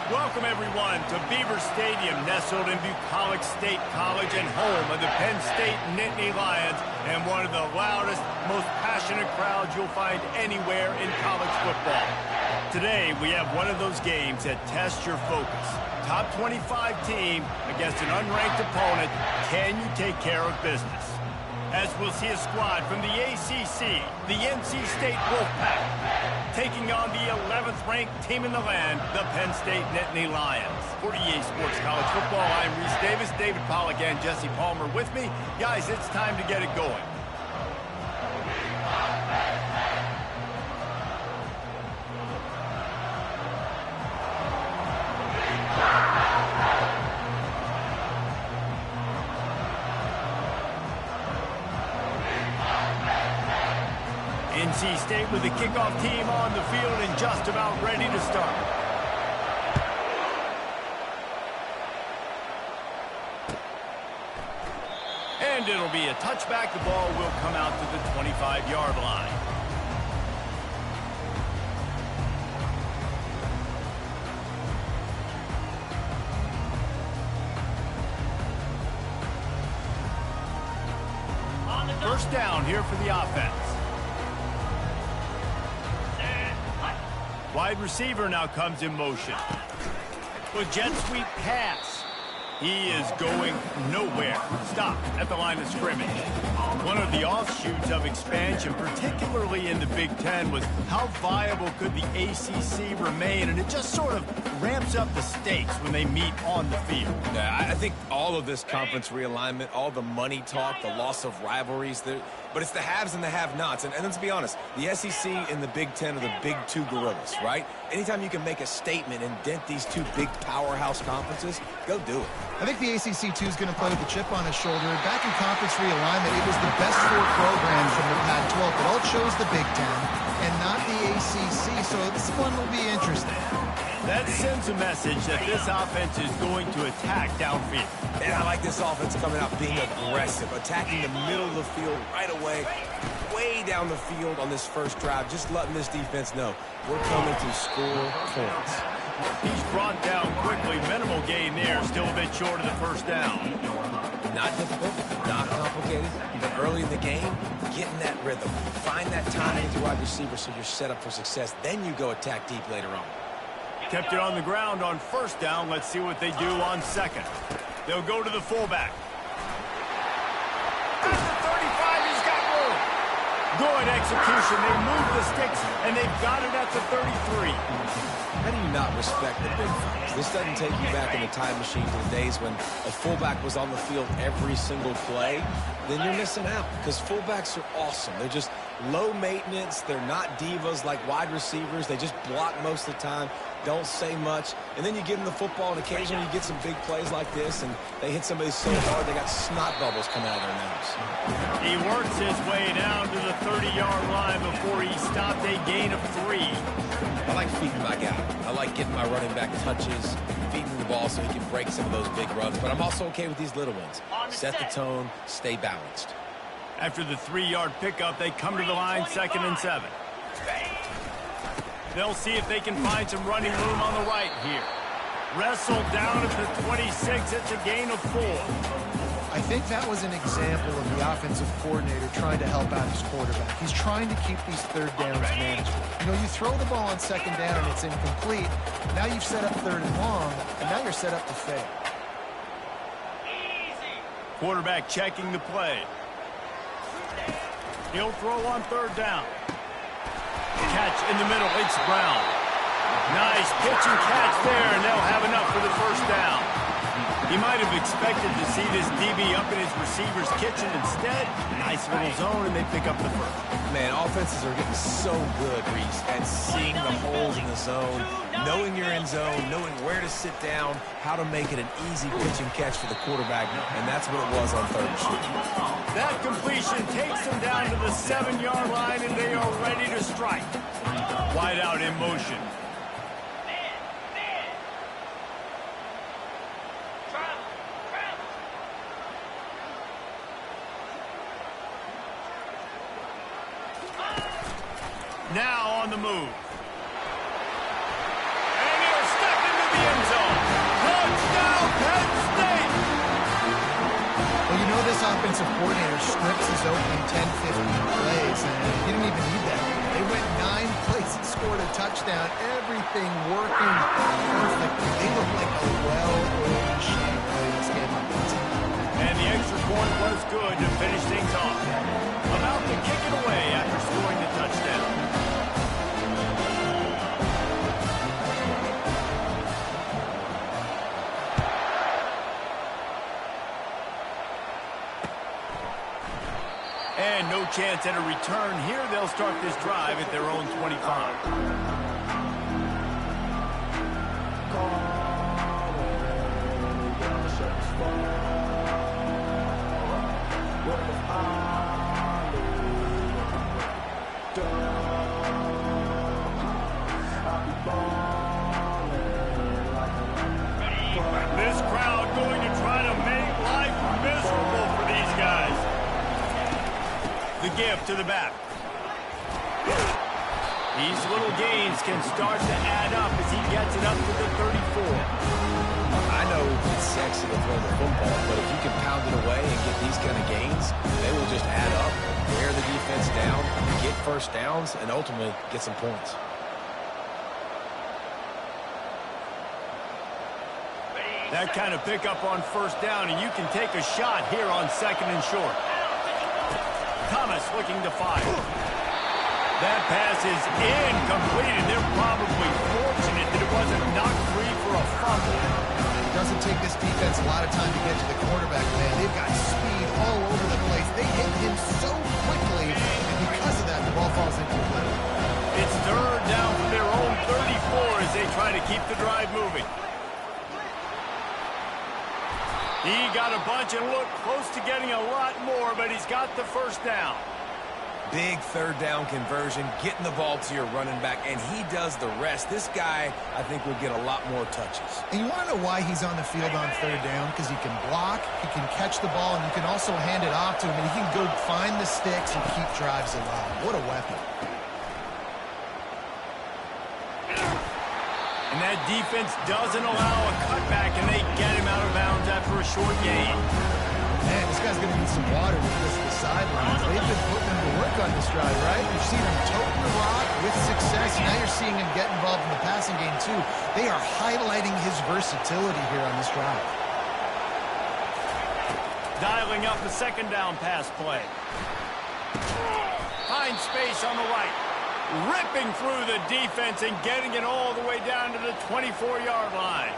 Welcome, everyone, to Beaver Stadium, nestled in Bucolic State College and home of the Penn State Nittany Lions, and one of the loudest, most passionate crowds you'll find anywhere in college football. Today, we have one of those games that tests your focus. Top 25 team against an unranked opponent. Can you take care of business? As we'll see a squad from the ACC, the NC State Wolfpack, taking on the 11th ranked team in the land, the Penn State Nittany Lions. For EA Sports College Football, I'm Reese Davis, David Pollack, and Jesse Palmer with me. Guys, it's time to get it going. NC State with the kickoff team on the field and just about ready to start. And it'll be a touchback. The ball will come out to the 25-yard line. First down here for the offense. Wide receiver now comes in motion. With jet sweep pass. He is going nowhere. Stop at the line of scrimmage. One of the offshoots of expansion, particularly in the Big Ten, was how viable could the ACC remain, and it just sort of ramps up the stakes when they meet on the field. Yeah, I think all of this conference realignment, all the money talk, the loss of rivalries, but it's the haves and the have-nots. And let's be honest, the SEC and the Big Ten are the big two gorillas, right? Anytime you can make a statement and dent these two big powerhouse conferences, go do it. I think the ACC, too, is going to play with a chip on his shoulder. Back in conference realignment, it was the best four programs from the Pac-12, but all chose the Big Ten and not the ACC, so this one will be interesting. That sends a message that this offense is going to attack downfield. And I like this offense coming out being aggressive, attacking the middle of the field right away, way down the field on this first drive, just letting this defense know we're coming to score points. He's brought down quickly. Minimal gain there. Still a bit short of the first down. Not difficult, not complicated. But early in the game, getting that rhythm. Find that timing with your wide receiver so you're set up for success. Then you go attack deep later on. Kept it on the ground on first down. Let's see what they do on second. They'll go to the fullback. At the 35, he's got room. Good execution. They move the sticks, and they've got it at the 33. How do you not respect the big fellas? This doesn't take you back in the time machine to the days when a fullback was on the field every single play. Then you're missing out because fullbacks are awesome. They're just low maintenance. They're not divas like wide receivers. They just block most of the time, don't say much. And then you give them the football, and occasionally you get some big plays like this, and they hit somebody so hard they got snot bubbles coming out of their nose. He works his way down to the 30-yard line before he stopped a gain of 3. I like feeding my guy. I like getting my running back touches, feeding the ball so he can break some of those big runs. But I'm also okay with these little ones. Set the tone, stay balanced. After the 3-yard pickup, they come to the line, 2nd and 7. They'll see if they can find some running room on the right here. Wrestled down at the 26. It's a gain of 4. I think that was an example of the offensive coordinator trying to help out his quarterback. He's trying to keep these third downs manageable. You know, you throw the ball on 2nd down and it's incomplete. Now you've set up 3rd and long, and now you're set up to fail. Quarterback checking the play. He'll throw on 3rd down. Catch in the middle. It's Brown. Nice pitch and catch there, and they'll have enough for the first down. He might have expected to see this DB up in his receiver's kitchen. Instead, nice little zone, and they pick up the first. Man, offenses are getting so good, Reese, at seeing the holes in the zone, knowing you're in zone, knowing where to sit down, how to make it an easy pitch and catch for the quarterback, and that's what it was on 3rd and short. That completion takes them down to the 7-yard line, and they are ready to strike. Wide out in motion. Now on the move. And he'll step into the end offensive coordinator strips his opening 10, 15 plays, and he didn't even need that. They went 9 plays and scored a touchdown. Everything working perfectly. They look like a well-oiled machine in this game on defense. And the extra point was good to finish things off. About to kick it away after scoring the touchdown. And no chance at a return here. They'll start this drive at their own 25. This crowd going to try to make life miserable for these guys. The give to the back. These little gains can start to add up as he gets it up to the 34. I know it's sexy to throw the football, but if you can pound it away and get these kind of gains, they will just add up, wear the defense down, get first downs, and ultimately get some points. That kind of pickup on first down, and you can take a shot here on 2nd and short. Thomas looking to fire. That pass is incomplete, and they're probably fortunate that it wasn't knocked free for a fumble. It doesn't take this defense a lot of time to get to the quarterback, man. They've got speed all over the place. They hit him so quickly, and because of that, the ball falls incomplete. It's 3rd down from their own 34 as they try to keep the drive moving. He got a bunch and looked close to getting a lot more, but he's got the first down. Big 3rd down conversion, getting the ball to your running back, and he does the rest. This guy, I think, will get a lot more touches. And you want to know why he's on the field on 3rd down? Because he can block, he can catch the ball, and you can also hand it off to him, and he can go find the sticks and keep drives alive. What a weapon. And that defense doesn't allow a cutback, and they get him out of bounds after a short gain. Man, this guy's going to need some water with this to the sidelines. They've been putting him to work on this drive, right? You've seen him toting the rock with success. Now you're seeing him get involved in the passing game, too. They are highlighting his versatility here on this drive. Dialing up a 2nd down pass play. Finds space on the right. Ripping through the defense and getting it all the way down to the 24-yard line.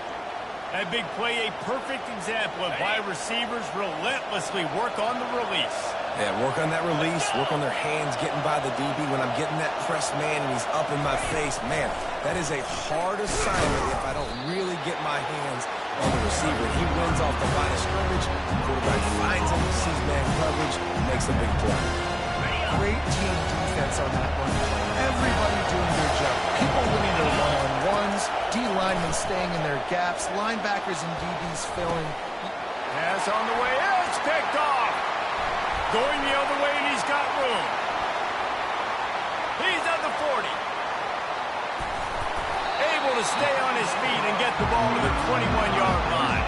That big play, a perfect example of why receivers relentlessly work on the release. Yeah, work on that release, work on their hands, getting by the DB. When I'm getting that press man and he's up in my face, man, that is a hard assignment if I don't really get my hands on the receiver. He wins off the line of scrimmage. Quarterback finds him, sees man coverage, makes a big play. Great team defense on that one. Everybody doing their job. People winning their one-on-ones, D-linemen staying in their gaps, linebackers and DBs filling. Pass on the way. It's picked off. Going the other way, and he's got room. He's at the 40. Able to stay on his feet and get the ball to the 21-yard line.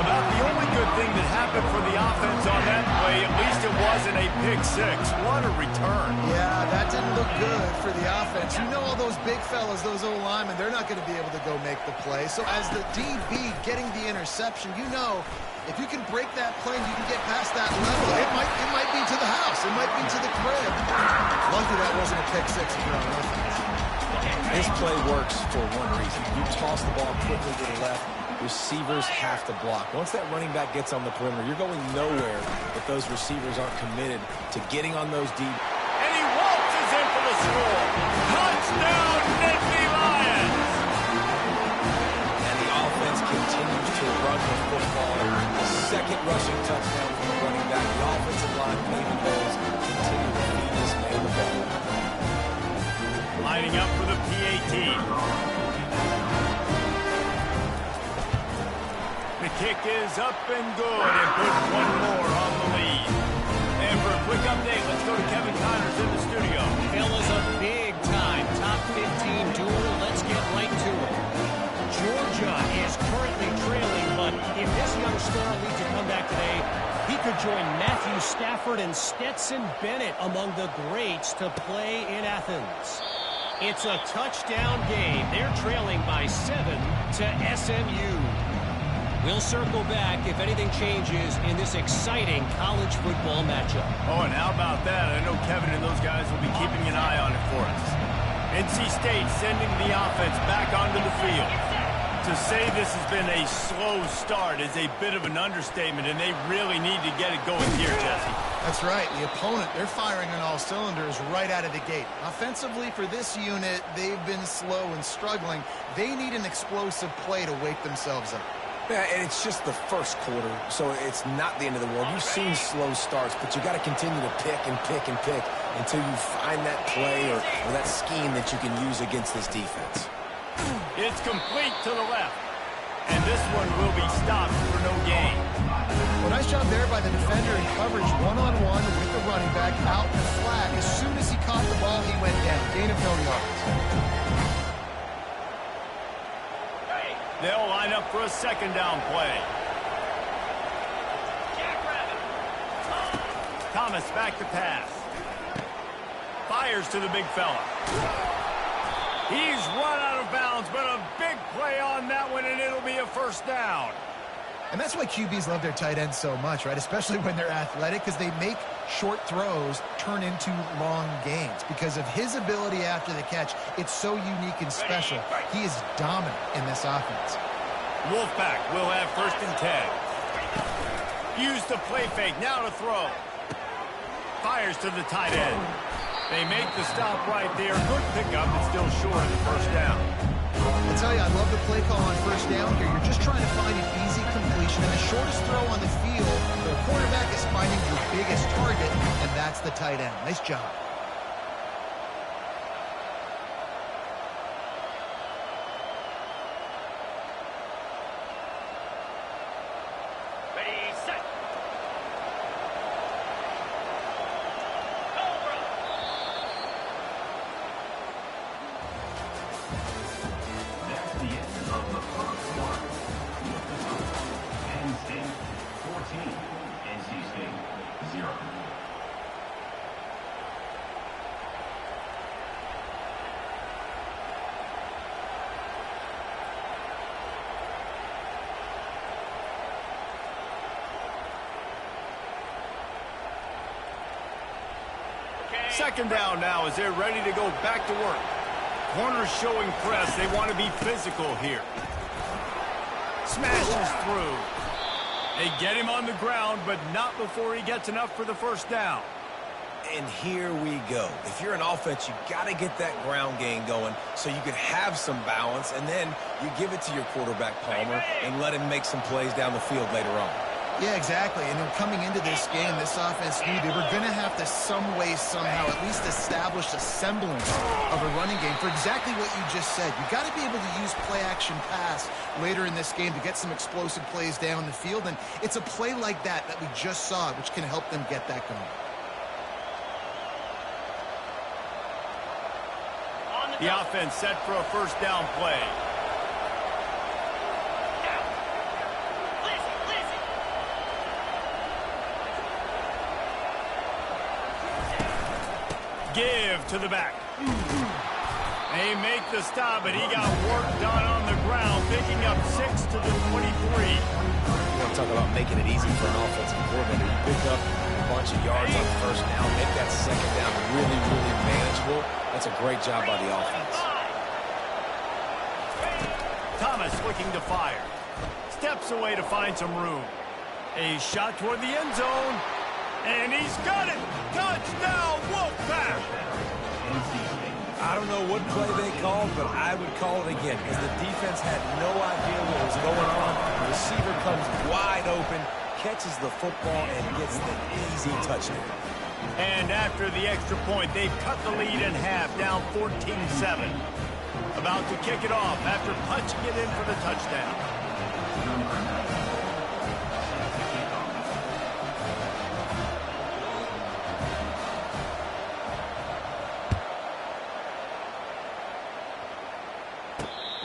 About the only good thing that happened for the offense on that play, at least it wasn't a pick six. What a return. Yeah, that didn't look good for the offense. You know all those big fellas, those O-linemen, they're not going to be able to go make the play. So as the DB getting the interception, you know if you can break that plane, you can get past that level. It might be to the house. It might be to the crib. Lucky that wasn't a pick six if you're on offense. This play works for one reason. You toss the ball quickly to the left, receivers have to block. Once that running back gets on the perimeter, you're going nowhere if those receivers aren't committed to getting on those deep. And he waltzes in for the score. Touchdown, Nittany Lions! And the offense continues to run the football. The 2nd rushing touchdown from the running back. The offensive line, Navy Bulls, continue to feed this man the ball. Lining up for the PAT. The kick is up and good and puts one more on the lead. And for a quick update, let's go to Kevin Connors in the studio. Fellas, a big-time top 15 duel. Let's get right to it. Georgia is currently trailing, but if this young star leads a comeback today, he could join Matthew Stafford and Stetson Bennett among the greats to play in Athens. It's a touchdown game. They're trailing by 7 to SMU. We'll circle back if anything changes in this exciting college football matchup. Oh, and how about that? I know Kevin and those guys will be keeping an eye on it for us. NC State sending the offense back onto the field. To say this has been a slow start is a bit of an understatement, and they really need to get it going here, Jesse. That's right. The opponent, they're firing on all cylinders right out of the gate. Offensively, for this unit, they've been slow and struggling. They need an explosive play to wake themselves up. Yeah, and it's just the first quarter, so it's not the end of the world. You've seen slow starts, but you got to continue to pick and pick and pick until you find that play or that scheme that you can use against this defense. It's complete to the left, and this one will be stopped for no gain. Well, nice job there by the defender in coverage one-on-one with the running back out in the flat. As soon as he caught the ball, he went down. Gain of no yards. They'll line up for a second down play. Thomas back to pass. Fires to the big fella. He's run out of bounds, but a big play on that one, and it'll be a first down. And that's why QBs love their tight ends so much, right? Especially when they're athletic, because they make short throws turn into long gains. Because of his ability after the catch, it's so unique and special. He is dominant in this offense. Wolfpack will have 1st and 10. Use the play fake, now to throw. Fires to the tight end. They make the stop right there. Good pickup, but still short of the first down. I tell you, I love the play call on first down here. You're just trying to find an easy completion, and the shortest throw on the field, the quarterback is finding your biggest target, and that's the tight end. Nice job. Ready, set. That's the end of the first one. Penn State 14, NC State 0. Second down now as they're ready to go back to work. Corners showing press. They want to be physical here. Smashes through. They get him on the ground, but not before he gets enough for the first down. And here we go. If you're an offense, you got to get that ground game going so you can have some balance, and then you give it to your quarterback, Palmer, and let him make some plays down the field later on. Yeah, exactly. And then coming into this game, this offense knew they were going to have to some way, somehow, at least establish a semblance of a running game for exactly what you just said. You got to be able to use play-action pass later in this game to get some explosive plays down the field. And it's a play like that we just saw, which can help them get that going. The offense set for a first down play. Give to the back. They make the stop, but he got work done on the ground, picking up 6 to the 23. You want to talk about making it easy for an offensive coordinator. You pick up a bunch of yards on first down, make that second down really, really manageable. That's a great job by the offense. Thomas looking to fire. Steps away to find some room. A shot toward the end zone. And he's got it! Touchdown, Wolfpack! I don't know what play they called, but I would call it again because the defense had no idea what was going on. The receiver comes wide open, catches the football, and gets the easy touchdown. And after the extra point, they've cut the lead in half, down 14-7. About to kick it off after punching it in for the touchdown.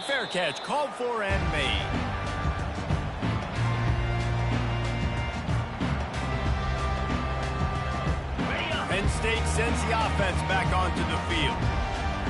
Fair catch, called for and made. State sends the offense back onto the field.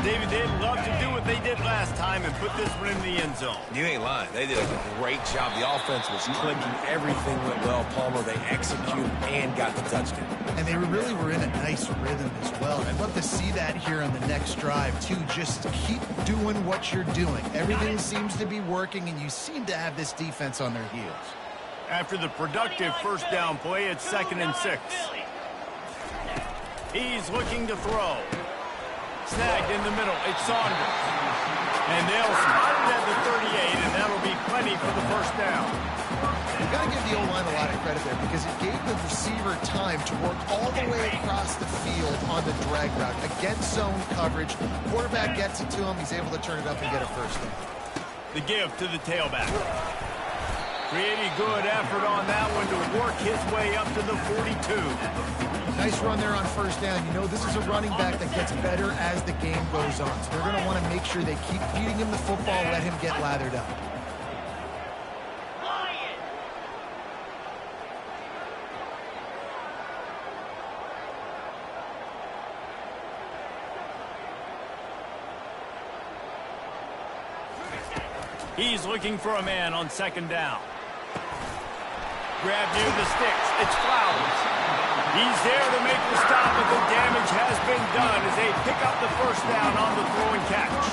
David, they'd love to do what they did last time and put this one in the end zone. You ain't lying. They did a great job. The offense was clicking. Everything went well. Palmer, they executed and got the touchdown. And they really were in a nice rhythm as well. I'd love to see that here on the next drive, too. Just keep doing what you're doing. Everything seems to be working, and you seem to have this defense on their heels. After the productive first down play, it's 2nd and 6. He's looking to throw. Snagged in the middle. It's Saunders. And they'll spot it at the 38, and that'll be plenty for the first down. You've got to give the O-line a lot of credit there because it gave the receiver time to work all the way across the field on the drag route. Against zone coverage, quarterback gets it to him. He's able to turn it up and get a first down. The give to the tailback. Pretty good effort on that one to work his way up to the 42. Nice run there on first down. You know, this is a running back that gets better as the game goes on. So they're going to want to make sure they keep feeding him the football, let him get lathered up. He's looking for a man on 2nd down. Grab near the sticks. It's Flowers. He's there to make the stop, but the damage has been done as they pick up the first down on the throw and catch.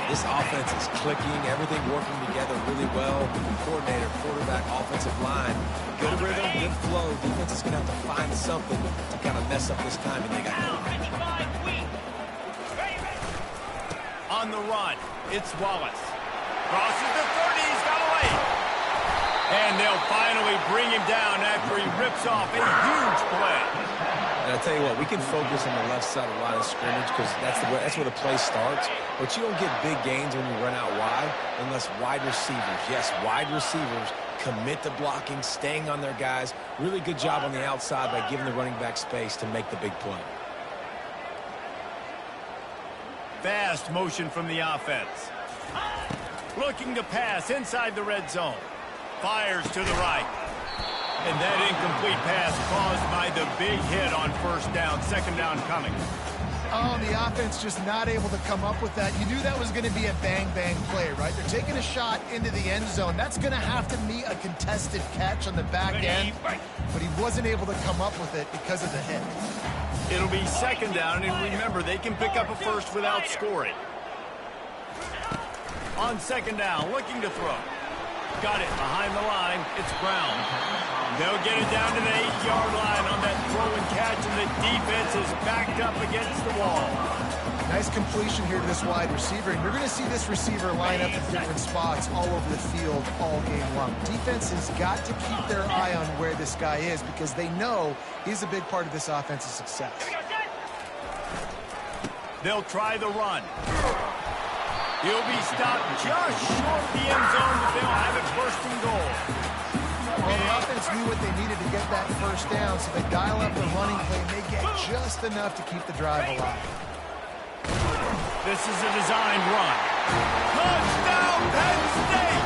This offense is clicking, everything working together really well. Coordinator, quarterback, offensive line. Good rhythm, good flow. Defense is going to have to find something to kind of mess up this time, and they got it. On the run, it's Wallace. Crosses the 30, he's got away. And they'll finally bring him down after he rips off a huge play. And I'll tell you what, we can focus on the left side of the line of scrimmage because that's where the play starts. But you don't get big gains when you run out wide unless wide receivers, yes, wide receivers, commit to blocking, staying on their guys. Really good job on the outside by giving the running back space to make the big play. Fast motion from the offense. Looking to pass inside the red zone. Fires to the right. And that incomplete pass caused by the big hit on first down. 2nd down coming. Oh, the offense just not able to come up with that. You knew that was going to be a bang-bang play, right? They're taking a shot into the end zone. That's going to have to be a contested catch on the back end. But he wasn't able to come up with it because of the hit. It'll be 2nd down, and remember, they can pick up a first without scoring. On 2nd down, looking to throw. Got it behind the line. It's Brown. They'll get it down to the 8-yard line on that throw and catch, and the defense is backed up against the wall. Nice completion here to this wide receiver, and you're going to see this receiver line up in different spots all over the field all game long. Defense has got to keep their eye on where this guy is because they know he's a big part of this offense's success. They'll try the run. He'll be stopped just short of the end zone, but they'll have it 1st and goal. Well, the offense knew what they needed to get that first down, so they dial up the running play, and they get just enough to keep the drive alive. This is a designed run. Touchdown, Penn State!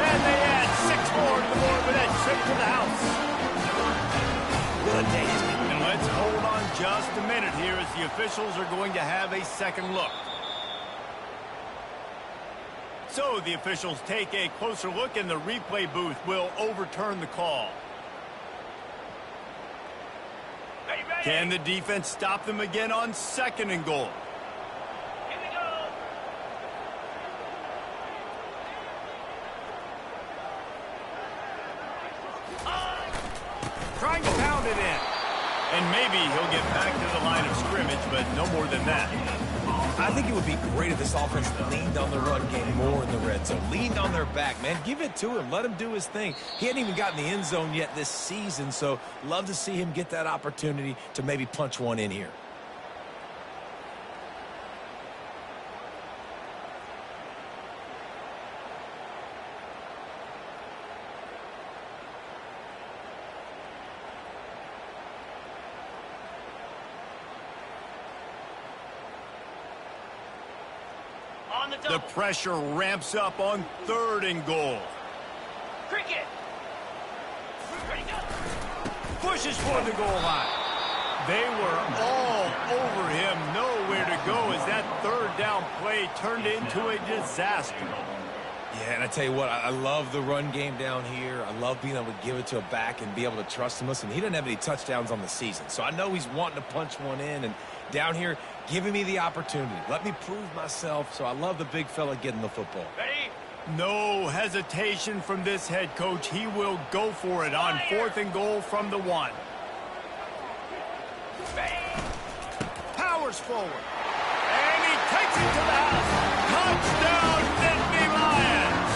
And they add 6 more to the board with that trip to the house. Good day. And let's hold on just a minute here as the officials are going to have a second look. So the officials take a closer look, and the replay booth will overturn the call. Can the defense stop them again on 2nd and goal? Here we go. Trying to pound it in. And maybe he'll get back to the line of scrimmage, but no more than that. I think it would be great if this offense leaned on the run game more in the red zone. Leaned on their back, man. Give it to him. Let him do his thing. He hadn't even gotten the end zone yet this season, so love to see him get that opportunity to maybe punch one in here. The pressure ramps up on 3rd and goal. Cricket. Ready, go. Pushes for the goal line. They were all over him, nowhere to go as that third down play turned into a disaster. Yeah, and I tell you what, I love the run game down here. I love being able to give it to a back and be able to trust him. Listen, he doesn't have any touchdowns on the season, so I know he's wanting to punch one in. And down here, giving me the opportunity. Let me prove myself, so I love the big fella getting the football. Ready? No hesitation from this head coach. He will go for it on 4th and goal from the 1. Powers forward. And he takes it to the house. Touchdown, Nittany Lions.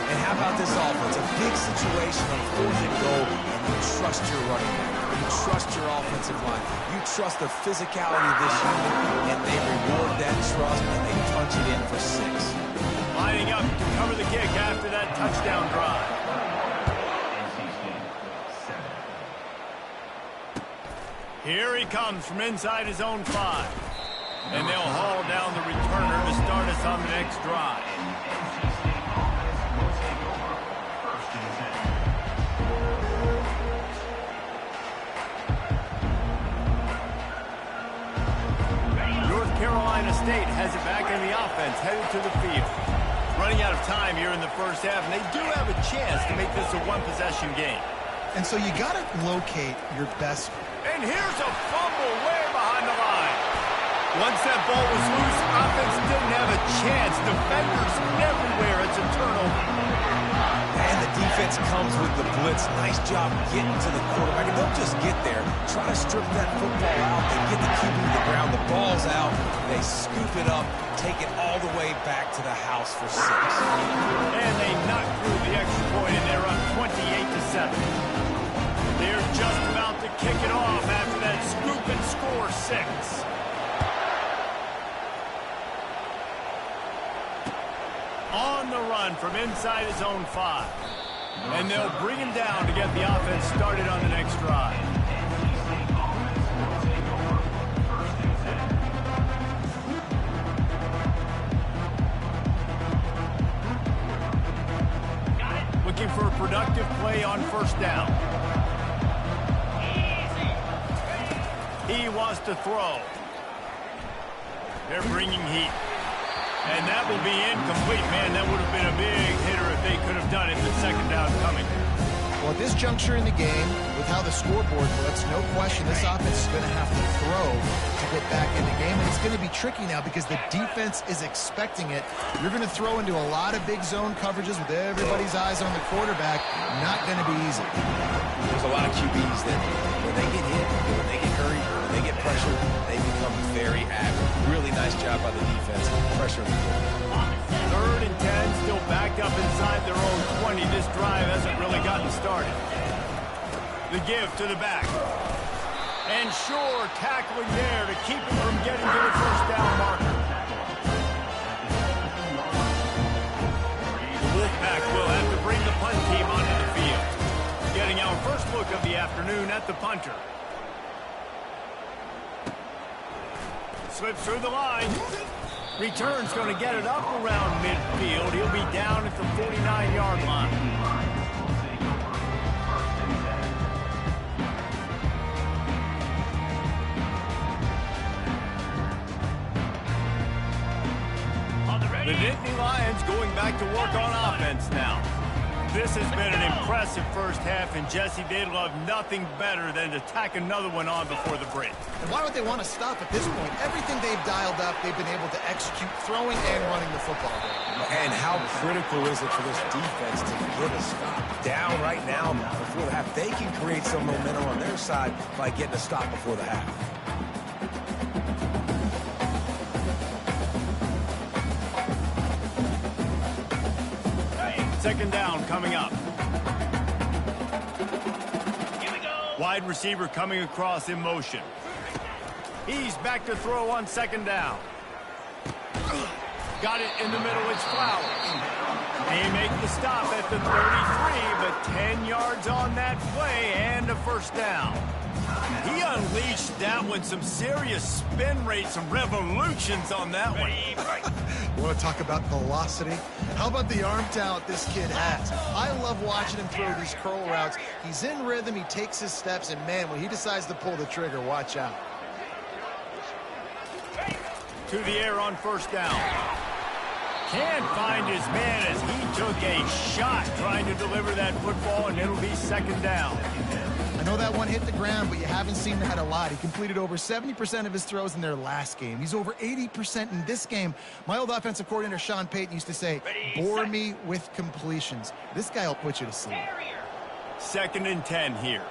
And how about this offense? A big situation on 4th and goal, and you trust your running back. You trust your offensive line. You trust the physicality of this unit, and they reward that trust, and they punch it in for 6. Lining up to cover the kick after that touchdown drive. Here he comes from inside his own 5. And they'll haul down the returner to start us on the next drive. North Carolina State has it back in the offense, headed to the field. Running out of time here in the first half, and they do have a chance to make this a one-possession game. And so you got to locate your best. And here's a fumble way behind the line. Once that ball was loose, offense didn't have a chance. Defenders everywhere. It's a turnover. And the defense comes with the blitz. Nice job getting to the quarterback. And don't just get there. Try to strip that football out and get the QB to the ground. The ball's out. They scoop it up, take it all the way back to the house for 6. And they knock through the extra point, and they're up 28-7. They're just about to kick it off after that scoop and score 6. On the run from inside his own 5. And they'll bring him down to get the offense started on the next drive. Looking for a productive play on 1st down. He wants to throw. They're bringing heat. And that will be incomplete. Man, that would have been a big hitter if they could have done it. The 2nd down coming. Well, at this juncture in the game, with how the scoreboard looks, no question this offense is going to have to throw to get back in the game. And it's going to be tricky now because the defense is expecting it. You're going to throw into a lot of big zone coverages with everybody's eyes on the quarterback. Not going to be easy. There's a lot of QBs that when they get hit, when they get hurried, when they get pressured, they become very active. Really nice job by the defense. Pressure. 3rd and 10, still backed up inside their own 20. This drive hasn't really gotten started. The give to the back. And Shore tackling there to keep him from getting to the 1st down marker. The Wolfpack will have to bring the punt team onto the field. Getting our first look of the afternoon at the punter. Slips through the line. Return's going to get it up around midfield. He'll be down at the 49-yard line. The Nittany Lions going back to work on offense now. This has been an impressive first half, and Jesse, they'd love nothing better than to tack another one on before the break. And why would they want to stop at this point? Everything they've dialed up, they've been able to execute throwing and running the football. And how critical is it for this defense to get a stop down right now before the half? They can create some momentum on their side by getting a stop before the half. 2nd down coming up. Here we go. Wide receiver coming across in motion. He's back to throw on 2nd down. Got it in the middle. It's Flowers. They make the stop at the 33, but 10 yards on that play and a 1st down. He He unleashed that one. Some serious spin rate, some revolutions on that one. You want to talk about velocity? How about the arm talent this kid has? I love watching him throw these curl routes. He's in rhythm, he takes his steps, and man, when he decides to pull the trigger, watch out. To the air on first down. Can't find his man as he took a shot trying to deliver that football, and it'll be second down. I know that one hit the ground, but you haven't seen that a lot. He completed over 70% of his throws in their last game. He's over 80% in this game. My old offensive coordinator, Sean Payton, used to say, bore me with completions. This guy will put you to sleep. Second and 10 here.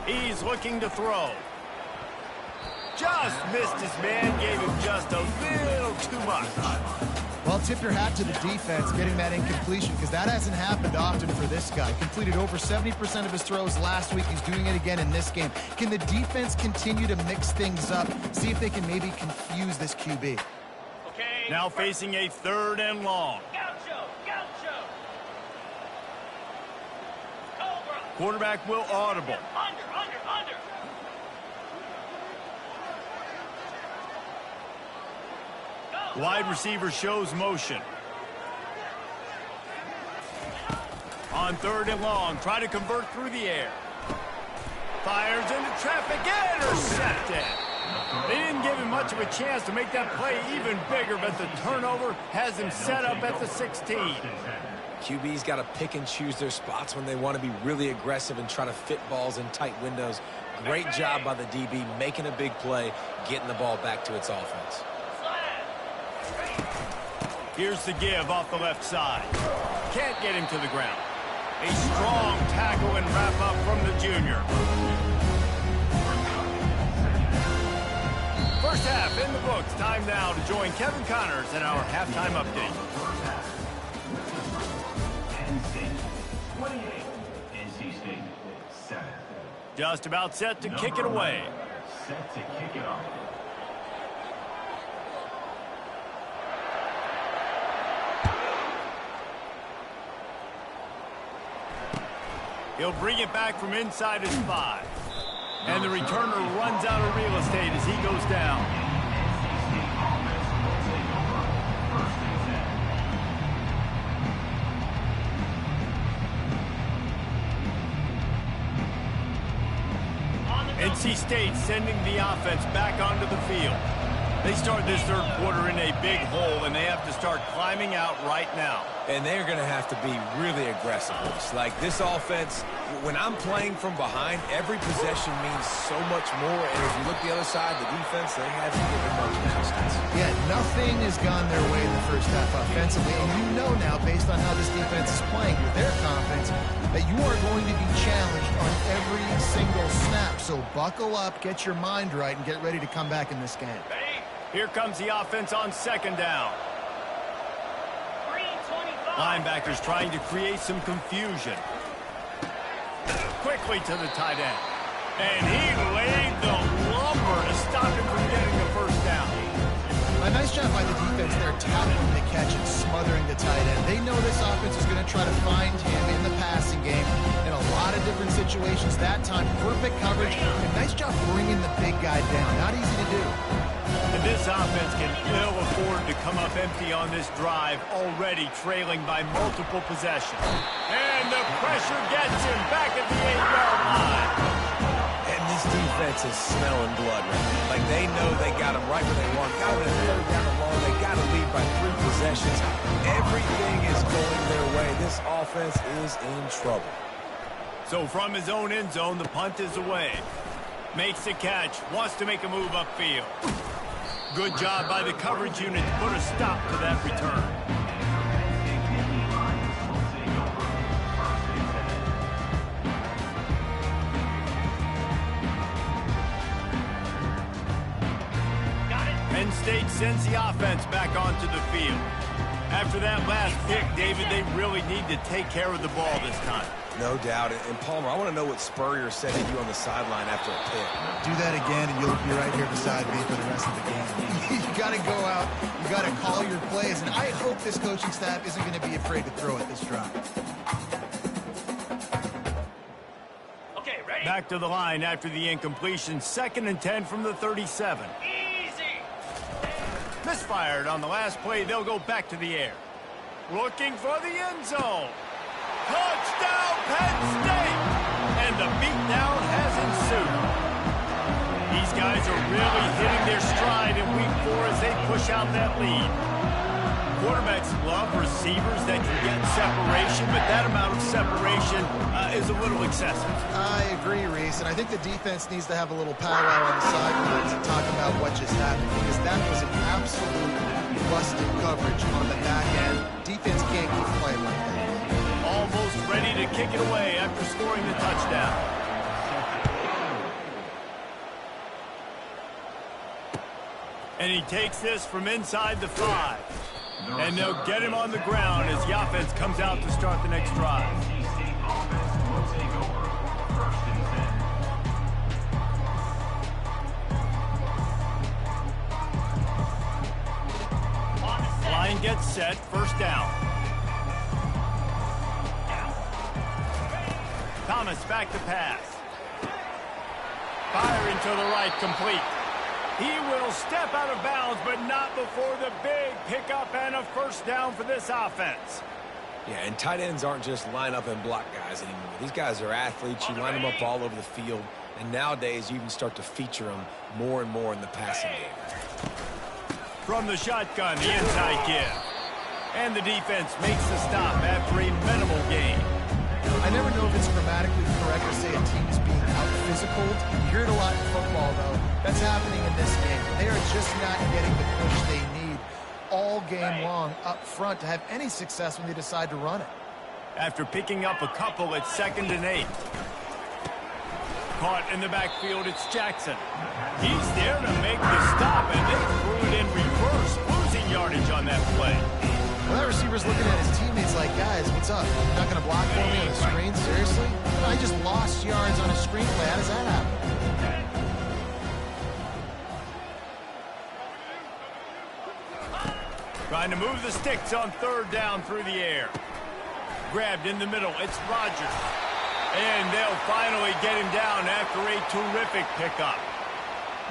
He's looking to throw. Just missed his man, gave him just a little too much. Well, tip your hat to the defense getting that incompletion, because that hasn't happened often for this guy. Completed over 70% of his throws last week. He's doing it again in this game. Can the defense continue to mix things up, see if they can maybe confuse this QB? Okay. Now facing a third and long. Quarterback will audible. Under. Wide receiver shows motion. On third and long, try to convert through the air. Fires into traffic, intercepted. They didn't give him much of a chance to make that play even bigger, but the turnover has him set up at the 16. QB's got to pick and choose their spots when they want to be really aggressive and try to fit balls in tight windows. Great job by the DB making a big play, getting the ball back to its offense. Here's the give off the left side. Can't get him to the ground. A strong tackle and wrap up from the junior. First half in the books. Time now to join Kevin Connors in our halftime update. Penn State 28, NC State 7. Just about set to kick it away. Set to kick it off. He'll bring it back from inside his 5. And the returner runs out of real estate as he goes down. NC State sending the offense back onto the field. They start this third quarter in a big hole, and they have to start climbing out right now. And they're going to have to be really aggressive. Like this offense, when I'm playing from behind, every possession means so much more. And if you look the other side, the defense, they haven't given much resistance. Yeah, nothing has gone their way in the first half offensively. And you know now, based on how this defense is playing with their confidence, that you are going to be challenged on every single snap. So buckle up, get your mind right, and get ready to come back in this game. Here comes the offense on second down. Linebackers trying to create some confusion. Quickly to the tight end. And he laid the lumber to stop him from getting the first down. A nice job by the defense there, tackling the catch and smothering the tight end. They know this offense is going to try to find him in the passing game in a lot of different situations. That time, perfect coverage. And nice job bringing the big guy down. Not easy to do. And this offense can ill afford to come up empty on this drive, already trailing by multiple possessions. And the pressure gets him back at the 8-yard line. And this defense is smelling blood right now. Like they know they got him right where they want. Got him in third down and long. They got to lead by 3 possessions. Everything is going their way. This offense is in trouble. So from his own end zone, the punt is away. Makes the catch, wants to make a move upfield. Good job by the coverage unit to put a stop to that return. Penn State sends the offense back onto the field. After that last pick, David, they really need to take care of the ball this time. No doubt. And Palmer, I want to know what Spurrier said to you on the sideline after a pick. Do that again, and you'll be right here beside me for the rest of the game. You got to go out. You got to call your plays. And I hope this coaching staff isn't going to be afraid to throw at this drive. Okay, ready? Back to the line after the incompletion. 2nd and 10 from the 37. Easy. Misfired on the last play. They'll go back to the air. Looking for the end zone. Touchdown, Penn State! And the beatdown has ensued. These guys are really hitting their stride in week 4 as they push out that lead. Quarterbacks love receivers that can get separation, but that amount of separation is a little excessive. I agree, Reese, and I think the defense needs to have a little powwow on the sidelines and talk about what just happened, because that was an absolute busted coverage on the back end. Defense can't keep playing like that. Almost ready to kick it away after scoring the touchdown. And he takes this from inside the 5. And they'll get him on the ground as the offense comes out to start the next drive. Line gets set, 1st down. Thomas back to pass. Firing to the right, complete. He will step out of bounds, but not before the big pickup and a 1st down for this offense. Yeah, and tight ends aren't just line up and block guys anymore. These guys are athletes. You line them up all over the field. And nowadays, you can start to feature them more and more in the passing game. From the shotgun, the inside give. And the defense makes the stop after a minimal gain. I never know if it's grammatically correct to say a team is being out-physical. You hear it a lot in football, though. That's happening in this game. They are just not getting the push they need all game long up front to have any success when they decide to run it. After picking up a couple at 2nd and 8. Caught in the backfield, it's Jackson. He's there to make the stop, and they threw it in reverse, losing yardage on that play. Well, that receiver's looking at his teammates like, guys, what's up? You're not going to block for me on the screen? Seriously? I just lost yards on a screen play. How does that happen? Trying to move the sticks on 3rd down through the air. Grabbed in the middle. It's Rodgers. And they'll finally get him down after a terrific pickup.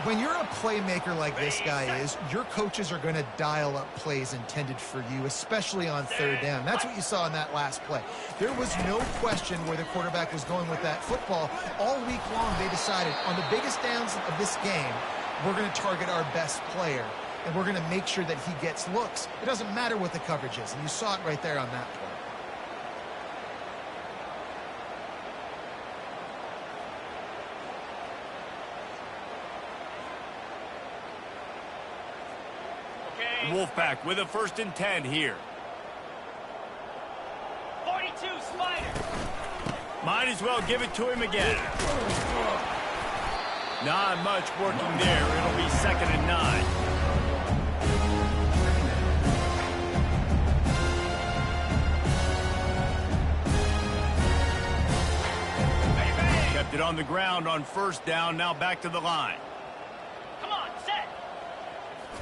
When you're a playmaker like this guy is, your coaches are going to dial up plays intended for you, especially on 3rd down. That's what you saw in that last play. There was no question where the quarterback was going with that football. All week long, they decided on the biggest downs of this game, we're going to target our best player, and we're going to make sure that he gets looks. It doesn't matter what the coverage is, and you saw it right there on that play. Wolfpack with a 1st and 10 here. 42, Spider. Might as well give it to him again. Not much working there. It'll be 2nd and 9. Kept it on the ground on 1st down. Now back to the line. Come on, set.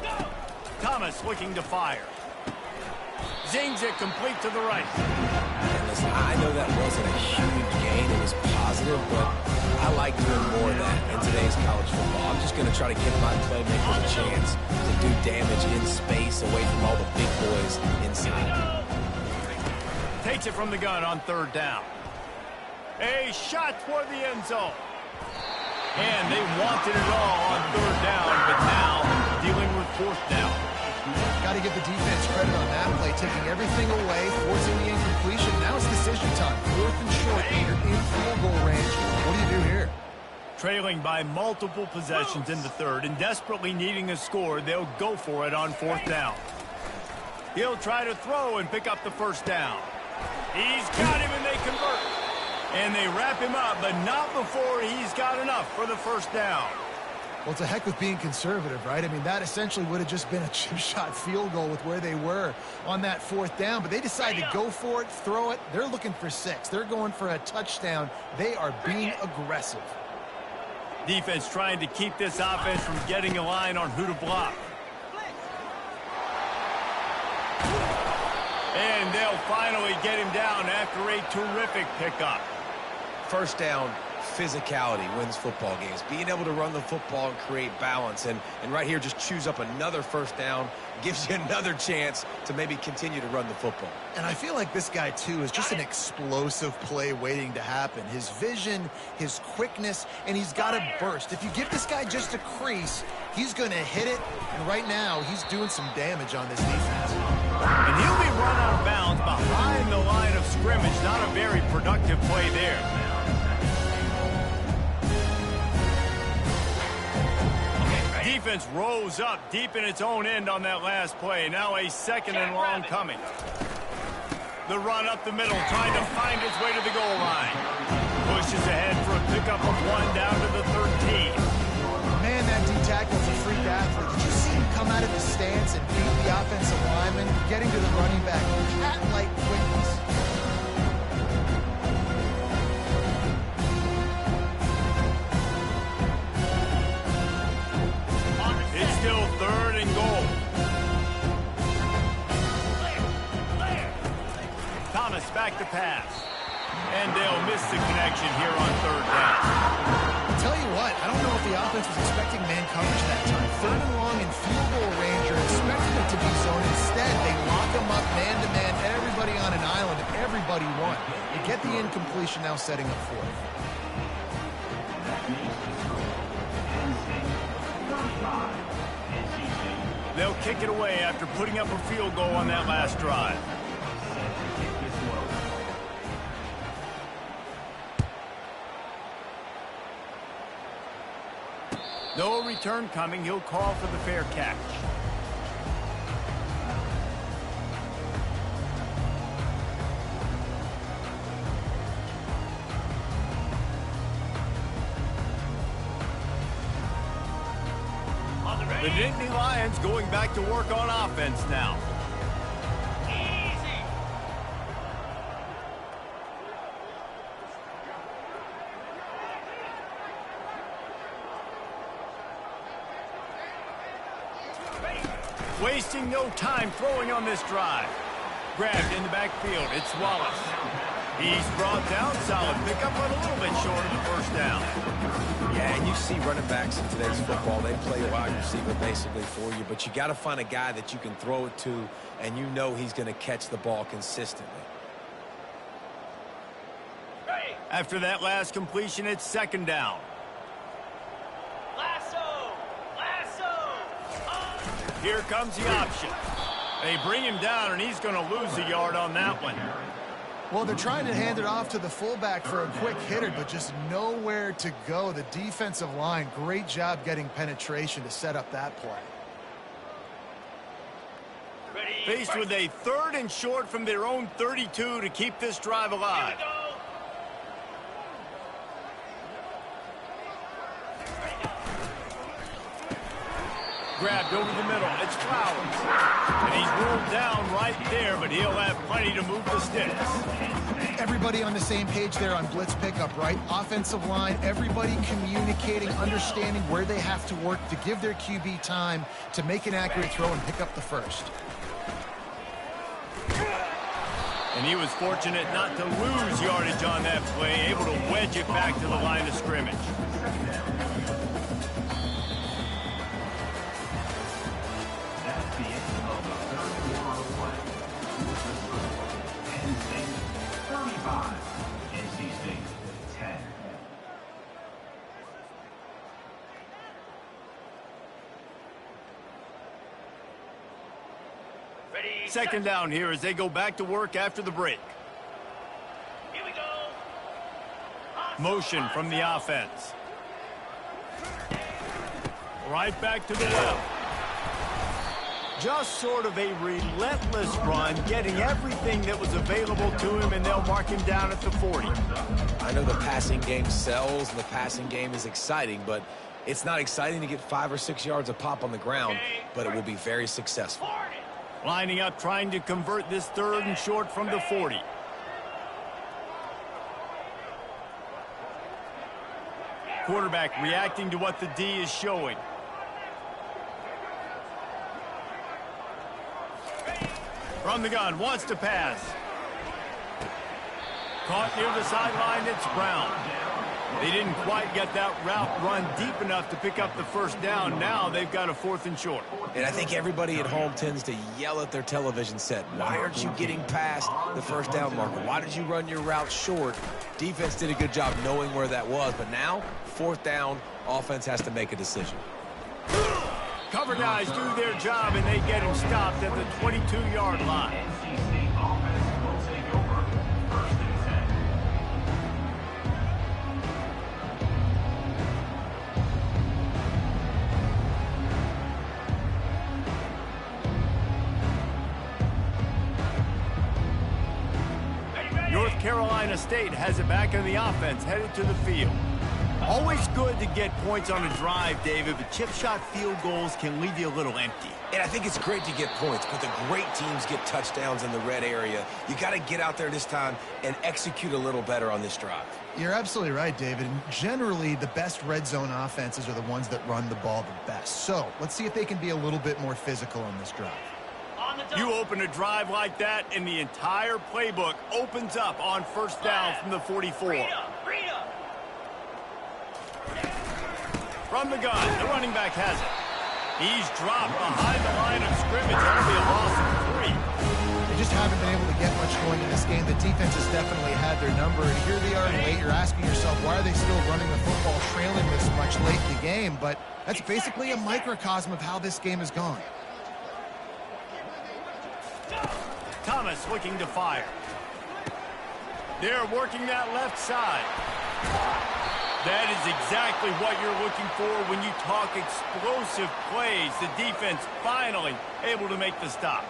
Go. Thomas looking to fire. Zings it complete to the right. And listen, I know that wasn't a huge gain. It was positive, but I like doing more of that in today's college football. I'm just going to try to give my playmakers a chance to do damage in space away from all the big boys inside. Takes it from the gun on 3rd down. A shot toward the end zone. And they wanted it all on 3rd down, but now dealing with 4th down. Got to give the defense credit on that play, taking everything away, forcing the incompletion. Now it's decision time. 4th and short, you're in field goal range. What do you do here? Trailing by multiple possessions in the 3rd and desperately needing a score, they'll go for it on 4th down. He'll try to throw and pick up the 1st down. He's got him and they convert. And they wrap him up, but not before he's got enough for the 1st down. Well, it's a heck of being conservative, right? I mean, that essentially would have just been a chip shot field goal with where they were on that 4th down. But they decided to go for it, throw it. They're looking for 6. They're going for a touchdown. They are being aggressive. Defense trying to keep this offense from getting a line on who to block. And they'll finally get him down after a terrific pickup. First down, physicality wins football games. Being able to run the football and create balance. And right here, just choose up another first down, gives you another chance to maybe continue to run the football. And I feel like this guy, too, is just an explosive play waiting to happen. His vision, his quickness, and he's got a burst. If you give this guy just a crease, he's going to hit it. And right now, he's doing some damage on this defense. And he'll be run out of bounds behind the line of scrimmage. Not a very productive play there. Defense rose up deep in its own end on that last play. Now a 2nd and long coming. The run up the middle, trying to find its way to the goal line. Pushes ahead for a pickup of 1 down to the 13. Man, that D-tackle's a freak athlete. Did you see him come out of the stance and beat the offensive lineman, getting to the running back? Cat-like quickness. It's still 3rd and goal. Thomas back to pass. And they'll miss the connection here on 3rd down. I'll tell you what, I don't know if the offense was expecting man coverage that time. 3rd and long in field goal range, you're expecting it to be zone. Instead, they lock them up man-to-man, everybody on an island, everybody won. You get the incompletion now setting up for it. They'll kick it away after putting up a field goal on that last drive. No return coming. He'll call for the fair catch. The Nittany Lions going back to work on offense now. Easy. Wasting no time throwing on this drive. Grabbed in the backfield. It's Wallace. He's brought down. Solid pickup, but a little bit short of the 1st down. Yeah, and you see running backs in today's football, they play wide receiver basically for you, but you got to find a guy that you can throw it to, and you know he's going to catch the ball consistently. After that last completion, it's 2nd down. Lasso. Here comes the option. They bring him down, and he's going to lose a yard on that one. Well, they're trying to hand it off to the fullback for a quick hitter, but just nowhere to go. The defensive line, great job getting penetration to set up that play. Faced with a 3rd and short from their own 32 to keep this drive alive. Grabbed over the middle. It's Flowers. And he's rolled down right there, but he'll have plenty to move the sticks. Everybody on the same page there on blitz pickup, right? Offensive line, everybody communicating, understanding where they have to work to give their QB time to make an accurate throw and pick up the 1st. And he was fortunate not to lose yardage on that play, able to wedge it back to the line of scrimmage. That's the end of the 3rd quarter play. Penn State 35, NC State 10. Ready. 2nd down here as they go back to work after the break. Here we go. Motion from the offense. Right back to the left. Just sort of a relentless run, getting everything that was available to him, and they'll mark him down at the 40. I know the passing game sells, and the passing game is exciting, but It's not exciting to get 5 or 6 yards of pop on the ground, but it will be very successful. Lining up, trying to convert this 3rd and short from the 40. Quarterback reacting to what the D is showing. From the gun, wants to pass. Caught near the sideline, it's Brown. They didn't quite get that route run deep enough to pick up the 1st down. Now they've got a 4th and short. And I think everybody at home tends to yell at their television set. Why aren't you getting past the 1st down marker? Why did you run your route short? Defense did a good job knowing where that was, but now 4th down, offense has to make a decision. Cover guys do their job, and they get him stopped at the 22-yard line. North Carolina State has it back in the offense, headed to the field. Always good to get points on a drive, David, but chip shot field goals can leave you a little empty. And I think it's great to get points, but the great teams get touchdowns in the red area. You got to get out there this time and execute a little better on this drive. You're absolutely right, David. And generally, the best red zone offenses are the ones that run the ball the best. So let's see if they can be a little bit more physical on this drive. You open a drive like that, and the entire playbook opens up on 1st down from the 44. From the gun, the running back has it. He's dropped behind the line of scrimmage. That'll be a loss of 3. They just haven't been able to get much going in this game. The defense has definitely had their number, and here they are late. You're asking yourself, why are they still running the football trailing this much late in the game? But that's basically a microcosm of how this game has gone. Thomas looking to fire. They're working that left side. That is exactly what you're looking for when you talk explosive plays. The defense finally able to make the stop.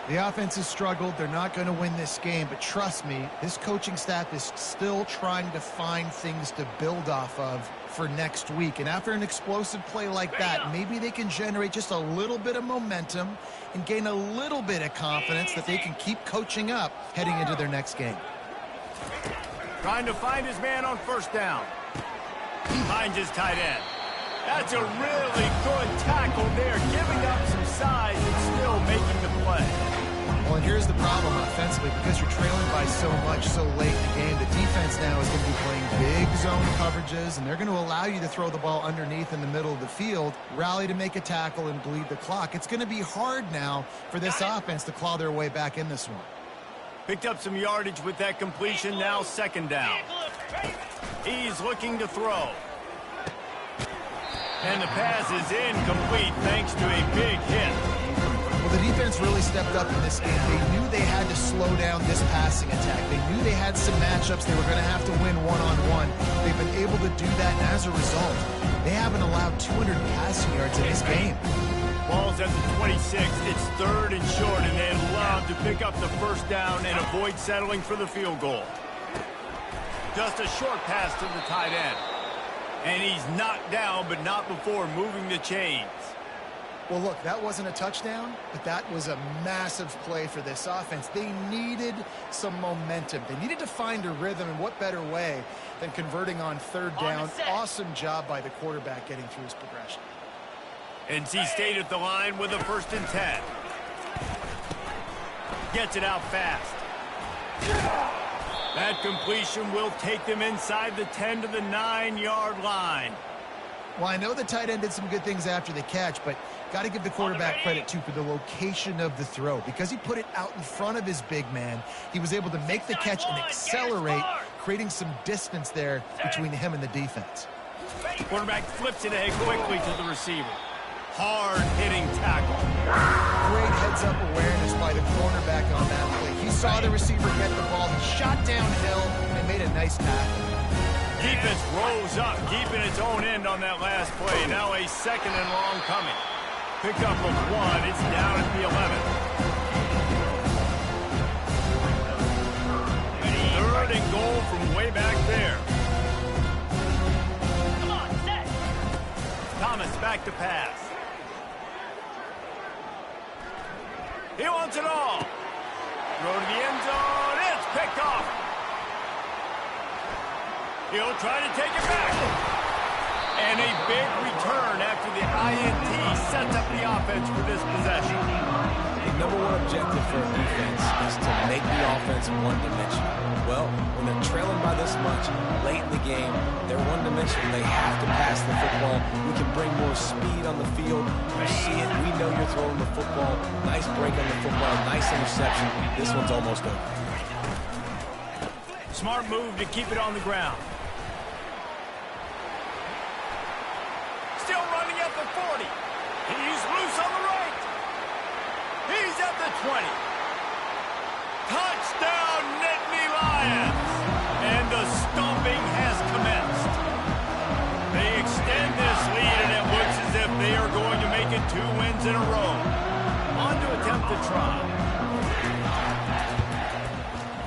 The offense has struggled. They're not going to win this game, but trust me, this coaching staff is still trying to find things to build off of for next week. And after an explosive play like that, maybe they can generate just a little bit of momentum and gain a little bit of confidence that they can keep coaching up heading into their next game. Trying to find his man on 1st down. Finds his tight end. That's a really good tackle there, giving up some size and still making the play. Well, and here's the problem offensively. Because you're trailing by so much so late in the game, the defense now is going to be playing big zone coverages, and they're going to allow you to throw the ball underneath in the middle of the field, rally to make a tackle, and bleed the clock. It's going to be hard now for this offense to claw their way back in this one. Picked up some yardage with that completion, now 2nd down. He's looking to throw. And the pass is incomplete thanks to a big hit. Well, the defense really stepped up in this game. They knew they had to slow down this passing attack. They knew they had some matchups they were going to have to win one-on-one. They've been able to do that, and as a result, they haven't allowed 200 passing yards in this game. Ball's at the 26. It's 3rd and short, and they'd love to pick up the 1st down and avoid settling for the field goal. Just a short pass to the tight end. And he's knocked down, but not before moving the chains. Well, look, that wasn't a touchdown, but that was a massive play for this offense. They needed some momentum. They needed to find a rhythm, and what better way than converting on 3rd down. Awesome job by the quarterback getting through his progression. NC State at the line with a 1st and 10. Gets it out fast. That completion will take them inside the 10 to the 9-yard line. Well, I know the tight end did some good things after the catch, but got to give the quarterback credit, too, for the location of the throw. Because he put it out in front of his big man, he was able to make the catch and accelerate, creating some distance there between him and the defense. Quarterback flips it ahead quickly to the receiver. Hard-hitting tackle. Great heads-up awareness by the cornerback on that play. He saw the receiver get the ball. He shot downhill and made a nice tackle. Defense rose up, keeping its own end on that last play. Now a 2nd and long coming. Pickup of 1. It's down at the 11. 3rd and goal from way back there. Come on, set. back to pass. He wants it all. Throw to the end zone. It's picked off. He'll try to take it back. And a big return after the INT sets up the offense for this possession. The number one objective for a defense is to make the offense one-dimensional. Well, when they're trailing by this much late in the game, they're one-dimensional. They have to pass the football. We can bring more speed on the field. You see it. We know you're throwing the football. Nice break on the football. Nice interception. This one's almost over. Smart move to keep it on the ground. Still running at the 40. He's loose on the right. He's at the 20. Touchdown, Nittany Lions. And the stomping has commenced. They extend this lead, and it looks as if they are going to make it 2 wins in a row. On to attempt the try.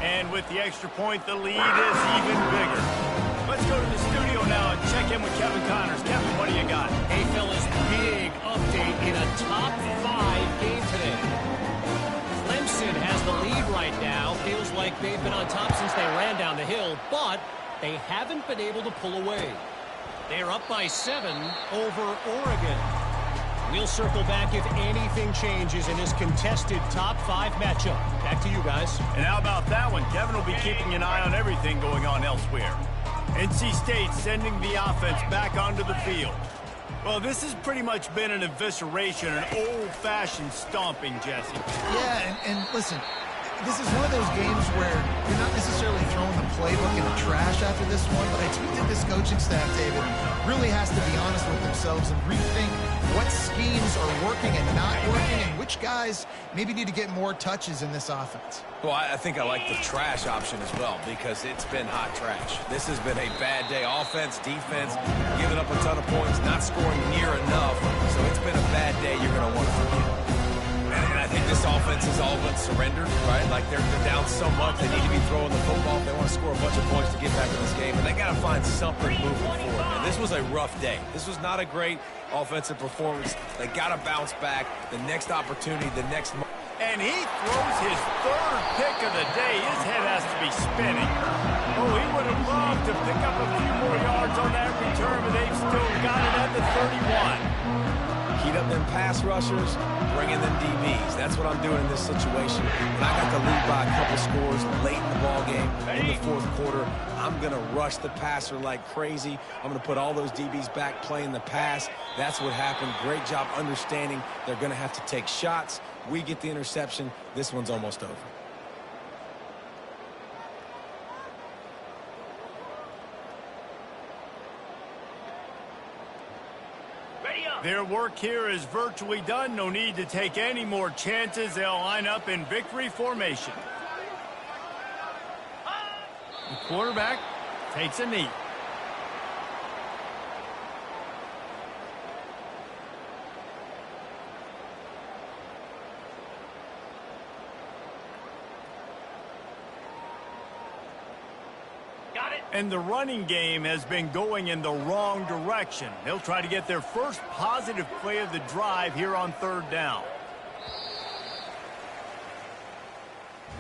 And with the extra point, the lead is even bigger. Let's go to the studio now and check in with Kevin Connors. Kevin, what do you got? Hey, fellas, big update in a top 5 game today. Clemson has the lead right now. Feels like they've been on top since they ran down the hill, but they haven't been able to pull away. They're up by 7 over Oregon. We'll circle back if anything changes in this contested top 5 matchup. Back to you guys. And how about that one? Kevin will be keeping an eye on everything going on elsewhere. NC State sending the offense back onto the field. Well, this has pretty much been an evisceration, an old-fashioned stomping, Jesse. Yeah, and listen, this is one of those games where you're not necessarily throwing the playbook in the trash after this one, but I do think this coaching staff, David, really has to be honest with themselves and rethink what schemes are working and not working and which guys maybe need to get more touches in this offense. Well, I think I like the trash option as well because it's been hot trash. This has been a bad day. Offense, defense, giving up a ton of points, not scoring near enough. So it's been a bad day you're going to want to forget. And I think this offense is all but surrendered, right? Like they're down so much, they need to be throwing the football if they want to score a bunch of points to get back in this game. And they got to find something moving forward. And this was a rough day. This was not a great offensive performance. They got to bounce back. The next opportunity, the next moment. And he throws his 3rd pick of the day. His head has to be spinning. Oh, he would have loved to pick up a few more yards on that return, but they've still got it at the 31. Heat up them pass rushers, bring in them DBs. That's what I'm doing in this situation. When I got the lead by a couple scores late in the ball game, in the 4th quarter, I'm going to rush the passer like crazy. I'm going to put all those DBs back playing the pass. That's what happened. Great job understanding they're going to have to take shots. We get the interception. This one's almost over. Their work here is virtually done. No need to take any more chances. They'll line up in victory formation. The quarterback takes a knee. And the running game has been going in the wrong direction. They'll try to get their first positive play of the drive here on 3rd down.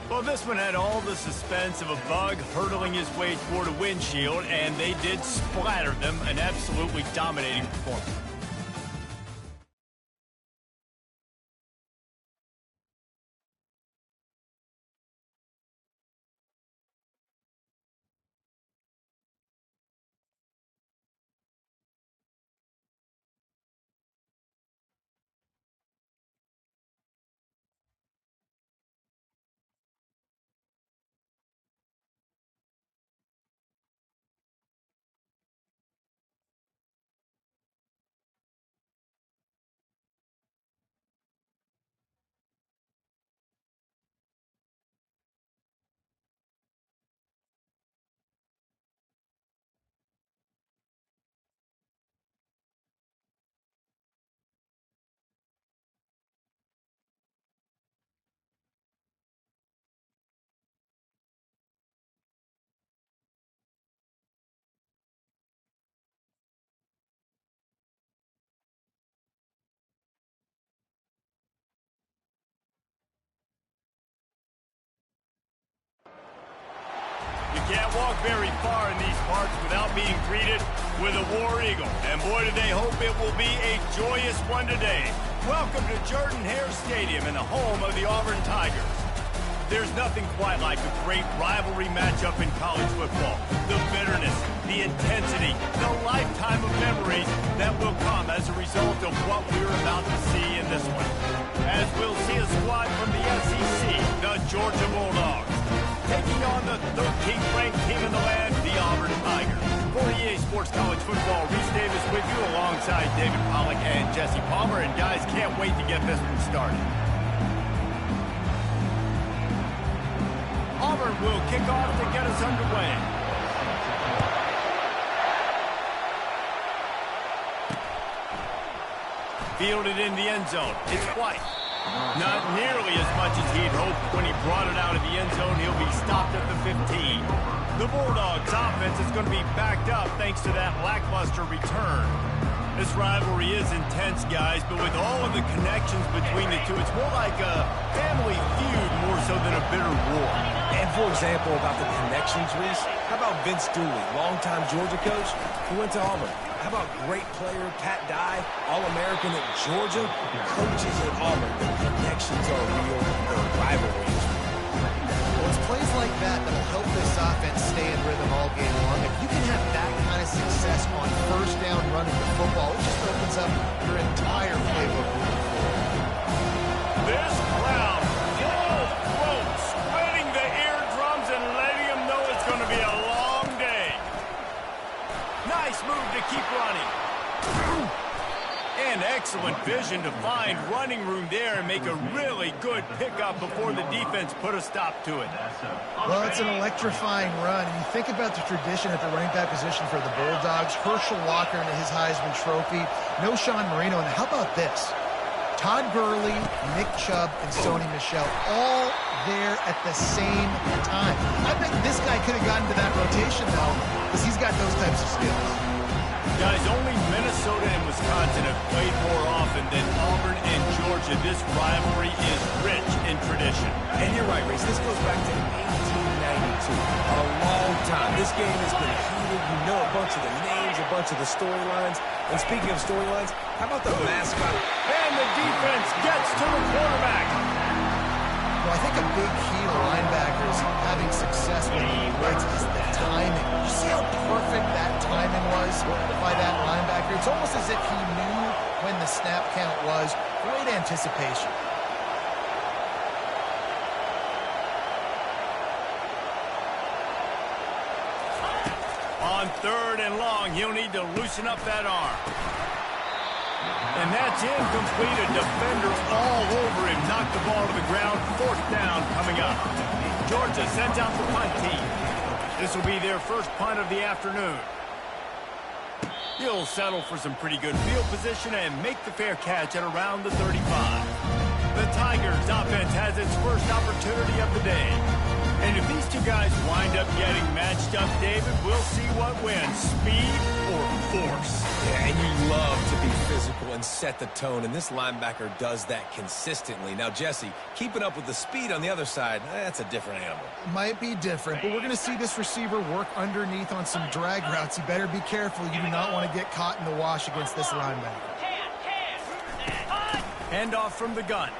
Well, this one had all the suspense of a bug hurtling his way toward a windshield, and they did splatter them. An absolutely dominating performance. can't walk very far in these parts without being greeted with a War Eagle. And boy, do they hope it will be a joyous one today. Welcome to Jordan-Hare Stadium and the home of the Auburn Tigers. There's nothing quite like a great rivalry matchup in college football. The bitterness, the intensity, the lifetime of memories that will come as a result of what we're about to see in this one. As we'll see a squad from the SEC, the Georgia Bulldogs, taking on the 13th ranked team in the land, the Auburn Tigers. For EA Sports College Football, Reese Davis with you alongside David Pollack and Jesse Palmer. And guys, can't wait to get this one started. Auburn will kick off to get us underway. Fielded in the end zone. It's White. Not nearly as much as he'd hoped when he brought it out of the end zone. He'll be stopped at the 15. The Bulldogs' offense is going to be backed up thanks to that lackluster return. This rivalry is intense, guys, but with all of the connections between the two, it's more like a family feud more so than a bitter war. And for example, about the connections, Reese, how about Vince Dooley, longtime Georgia coach, who went to Auburn? How about great player Pat Dye, All-American at Georgia, coaches at Auburn? The connections are real, the rivalry is real. Well, it's plays like that that'll help this offense stay in rhythm all game long. If you can have that kind of success on first down running the football, it just opens up your entire playbook moving forward. This crowd, full throat, spreading the eardrums and letting them know it's going to be a long day. Nice move to keep running. And excellent vision to find running room there and make a really good pickup before the defense put a stop to it. Well, it's an electrifying run. And you think about the tradition at the running back position for the Bulldogs. Herschel Walker into his Heisman Trophy. No Sean Marino. And how about this? Todd Gurley, Nick Chubb, and Sony Michel all there at the same time. I bet this guy could have gotten to that rotation, though, because he's got those types of skills. Guys, only Minnesota and Wisconsin have played more often than Auburn and Georgia. This rivalry is rich in tradition. And you're right, Reese. This goes back to 1892. A long time. This game has been heated. You know a bunch of the names, a bunch of the storylines. And speaking of storylines, how about the mascot? And the defense gets to the quarterback. Well, I think a big key to linebackers having success when he blitz is the timing. You see how perfect that timing was by that linebacker? It's almost as if he knew when the snap count was. Great anticipation. On 3rd and long, he'll need to loosen up that arm. And that's incomplete. A defender all over him. Knocked the ball to the ground. 4th down coming up. Georgia sends out the punt team. This will be their first punt of the afternoon. He'll settle for some pretty good field position and make the fair catch at around the 35. The Tigers' offense has its first opportunity of the day. And if these two guys wind up getting matched up, David, we'll see what wins, speed or force. Yeah, and you love to be physical and set the tone, and this linebacker does that consistently. Now, Jesse, keeping up with the speed on the other side, that's a different animal. Might be different, but we're going to see this receiver work underneath on some drag routes. You better be careful. You do not want to get caught in the wash against this linebacker. Handoff from the gun.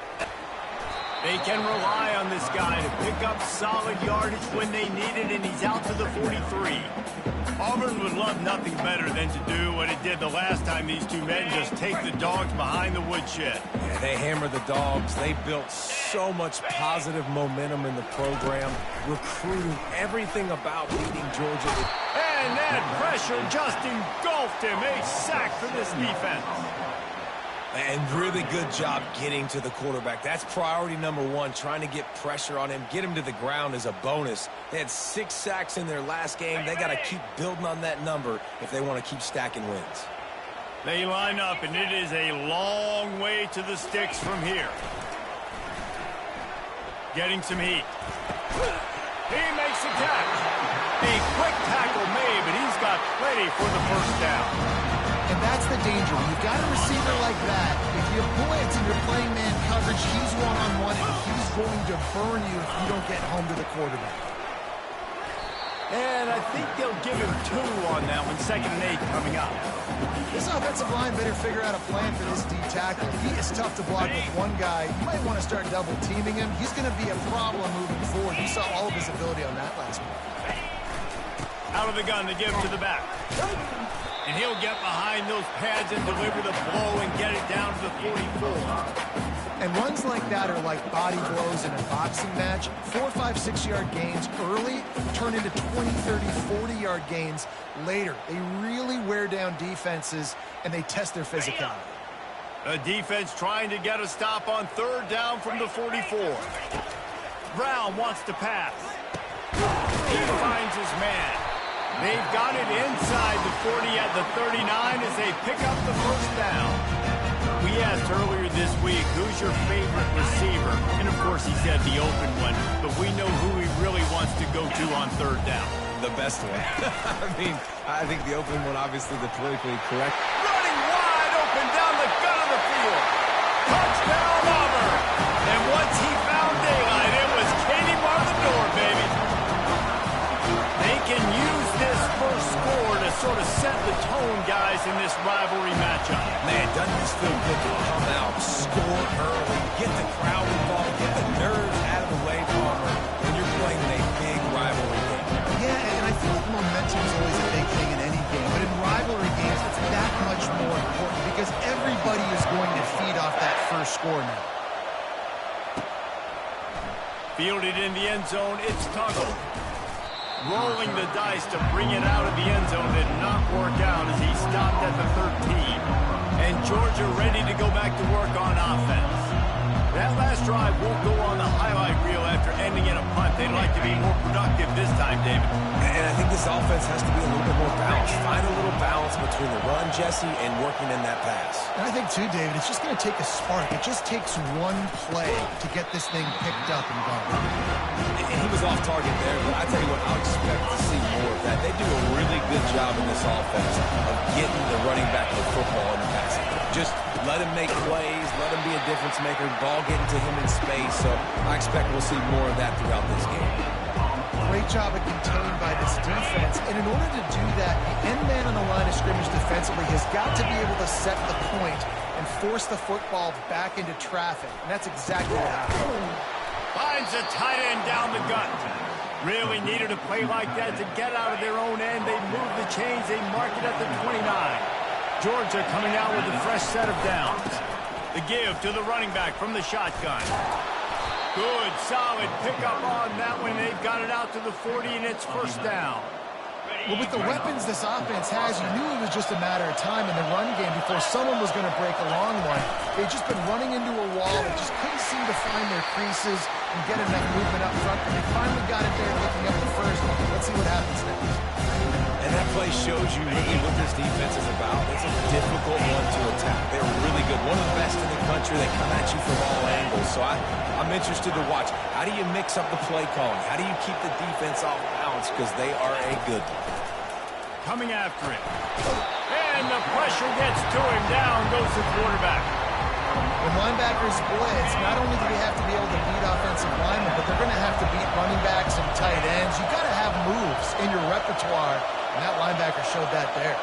They can rely on this guy to pick up solid yardage when they need it, and he's out to the 43. Auburn would love nothing better than to do what it did the last time these two men, just take the dogs behind the woodshed. Yeah, they hammered the dogs. They built so much positive momentum in the program, recruiting everything about beating Georgia. And that pressure just engulfed him. A sack for this defense. And really good job getting to the quarterback. That's priority number one, trying to get pressure on him. Get him to the ground is a bonus. They had 6 sacks in their last game. They got to keep building on that number if they want to keep stacking wins. They line up, and it is a long way to the sticks from here. Getting some heat. He makes a catch. A quick tackle made, but he's got plenty for the first down. And that's the danger. When you've got a receiver like that, if you blitz and you're playing man coverage, he's one-on-one, and he's going to burn you if you don't get home to the quarterback. And I think they'll give him 2 on that one, 2nd and 8 coming up. This offensive line better figure out a plan for this D tackle. He is tough to block with one guy. You might want to start double teaming him. He's going to be a problem moving forward. You saw all of his ability on that last one. Out of the gun to give to the back. And he'll get behind those pads and deliver the blow and get it down to the 44. And runs like that are like body blows in a boxing match. 4, 5, 6-yard gains early turn into 20, 30, 40-yard gains later. They really wear down defenses, and they test their physicality. A defense trying to get a stop on 3rd down from the 44. Brown wants to pass. He finds his man. They've got it inside the 40 at the 39 as they pick up the 1st down. We asked earlier this week, who's your favorite receiver? And, of course, he said the open one, but we know who he really wants to go to on 3rd down. The best one. I think the open one, obviously, the politically correct. Running wide open down the gut of the field. Touchdown, Auburn. And once he found daylight, it was Katie bar the door, baby. They can use this first score to sort of set the tone, guys, in this rivalry matchup. Man, doesn't this feel good to come out, score early, get the crowd involved, get the nerves out of the way, Palmer, when you're playing in a big rivalry game. Yeah, and I feel like momentum is always a big thing in any game, but in rivalry games, it's that much more important because everybody is going to feed off that first score now. Fielded in the end zone, it's Tuggle. Rolling the dice to bring it out of the end zone did not work out as he stopped at the 13. And Georgia ready to go back to work on offense. That last drive won't go on the highlight reel after ending in a punt. They'd like to be more productive this time, David. And I think this offense has to be a little bit more balanced. Find a little balance between the run, Jesse, and working in that pass. And I think, too, David, it's just going to take a spark. It just takes one play to get this thing picked up and going. And he was off target there, but I tell you what, I'll expect to see more of that. They do a really good job in this offense of getting the running back the football in the passing. Just let him make plays, let him be a difference maker, ball getting to him in space. So I expect we'll see more of that throughout this game. Great job of contained by this defense. And in order to do that, the end man on the line of scrimmage defensively has got to be able to set the point and force the football back into traffic. And that's exactly what happened. Finds a tight end down the gut. Really needed a play like that to get out of their own end. They move the chains. They mark it at the 29. Georgia coming out with a fresh set of downs. The give to the running back from the shotgun. Good, solid pickup on that one. They've got it out to the 40, and it's 1st down. Well, with the weapons this offense has, you knew it was just a matter of time in the run game before someone was going to break a long one. They've just been running into a wall. They just couldn't seem to find their creases and get enough movement up front. And they finally got it there looking up the first one. Let's see what happens next. And that play shows you really what this defense is about. It's a difficult one to attack. They're really good. One of the best in the country. They come at you from all angles. So I'm interested to watch. How do you mix up the play calling? How do you keep the defense off balance? Because they are a good one. Coming after it. And the pressure gets to him. Down goes the quarterback. When linebackers blitz, not only do they have to be able to beat offensive linemen, but they're going to have to beat running backs and tight ends. You've got to have moves in your repertoire, and that linebacker showed that there.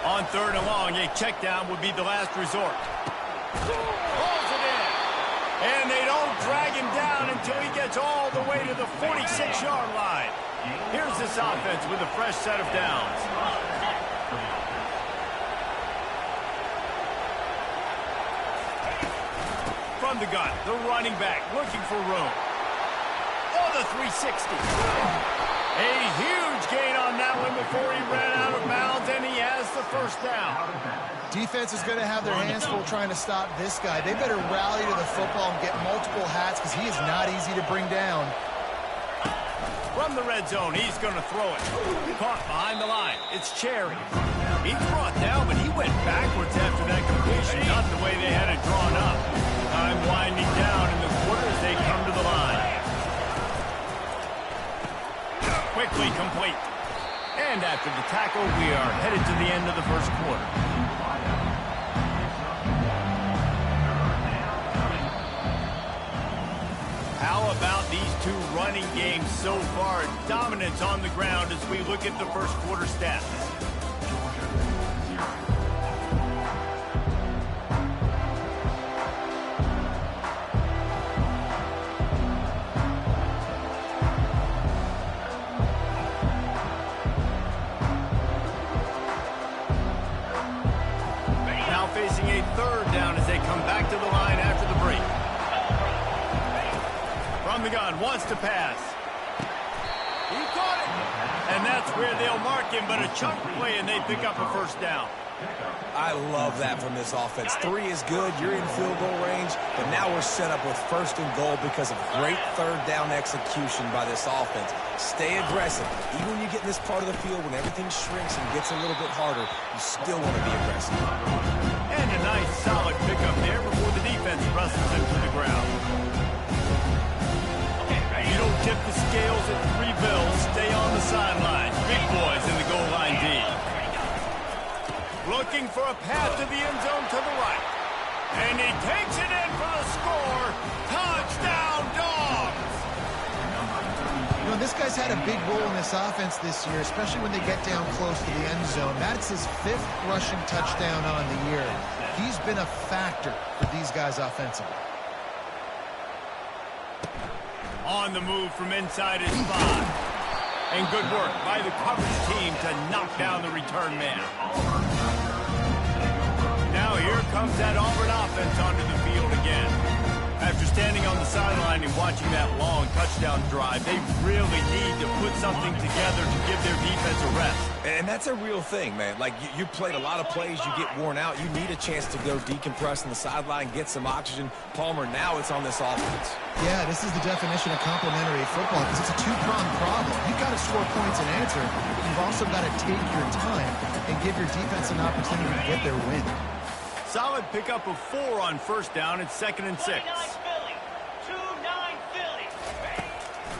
On 3rd and long, a check down would be the last resort. Pulls it in. And they don't drag him down until he gets all the way to the 46-yard line. Here's this offense with a fresh set of downs. From the gun, the running back looking for room. Oh, the 360. A huge gain on that one before he ran out of bounds, and he has the 1st down. Defense is going to have their hands full trying to stop this guy. They better rally to the football and get multiple hats because he is not easy to bring down. From the red zone, he's going to throw it. Caught behind the line. It's Cherry. He's brought down, but he went backwards after that completion, not the way they had it drawn up. Time winding down in the quarter as they come to the line. quickly complete. And after the tackle, we are headed to the end of the first quarter. How about these two running games so far? Dominance on the ground as we look at the first quarter stats. Now facing a third down as they come back to the line after the break. From the gun, wants to pass. He caught it. And that's where they'll mark him, but a chunk play, and they pick up a first down. I love that from this offense. 3 is good. You're in field goal range, but now we're set up with first and goal because of great third down execution by this offense. Stay aggressive. Even when you get in this part of the field, when everything shrinks and gets a little bit harder, you still want to be aggressive. And a nice solid pickup there before the defense presses him to the ground. You don't tip the scales at 3 bills. Stay on the sideline. Big boys in the goal line D. Looking for a path to the end zone to the right. And he takes it in for the score. Touchdown, Dogs! You know, this guy's had a big role in this offense this year, especially when they get down close to the end zone. That's his 5th rushing touchdown on the year. He's been a factor for these guys offensively. On the move from inside his 5. And good work by the coverage team to knock down the return man. Now here comes that Auburn offense onto the field again. After standing on the sideline and watching that long touchdown drive, they really need to put something together to give their defense a rest. And that's a real thing, man. Like, you played a lot of plays, you get worn out. You need a chance to go decompress on the sideline, get some oxygen. Palmer, now it's on this offense. Yeah, this is the definition of complementary football because it's a two-pronged problem. You've got to score points and answer, but you've also got to take your time and give your defense an opportunity to get their win. Solid pickup of 4 on first down and 2nd and 6. 29 Philly. 29 Philly.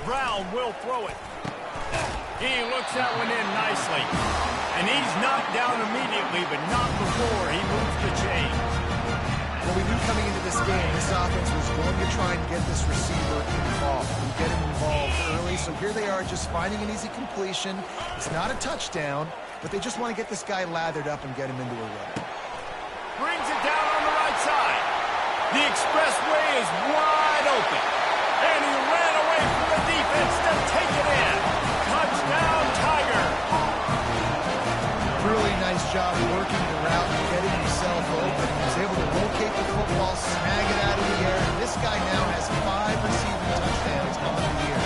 Brown will throw it. He looks that one in nicely. And he's knocked down immediately, but not before he moves the chains. Well, we knew coming into this game, this offense was going to try and get this receiver involved. We get him involved early, so here they are just finding an easy completion. It's not a touchdown, but they just want to get this guy lathered up and get him into a run. Brings it down on the right side. The expressway is wide open. And he ran away from the defense to take it in. Touchdown, Tiger. Really nice job working the route and getting himself open. He was able to locate the football, snag it out of the air. And this guy now has 5 receiving touchdowns on the year.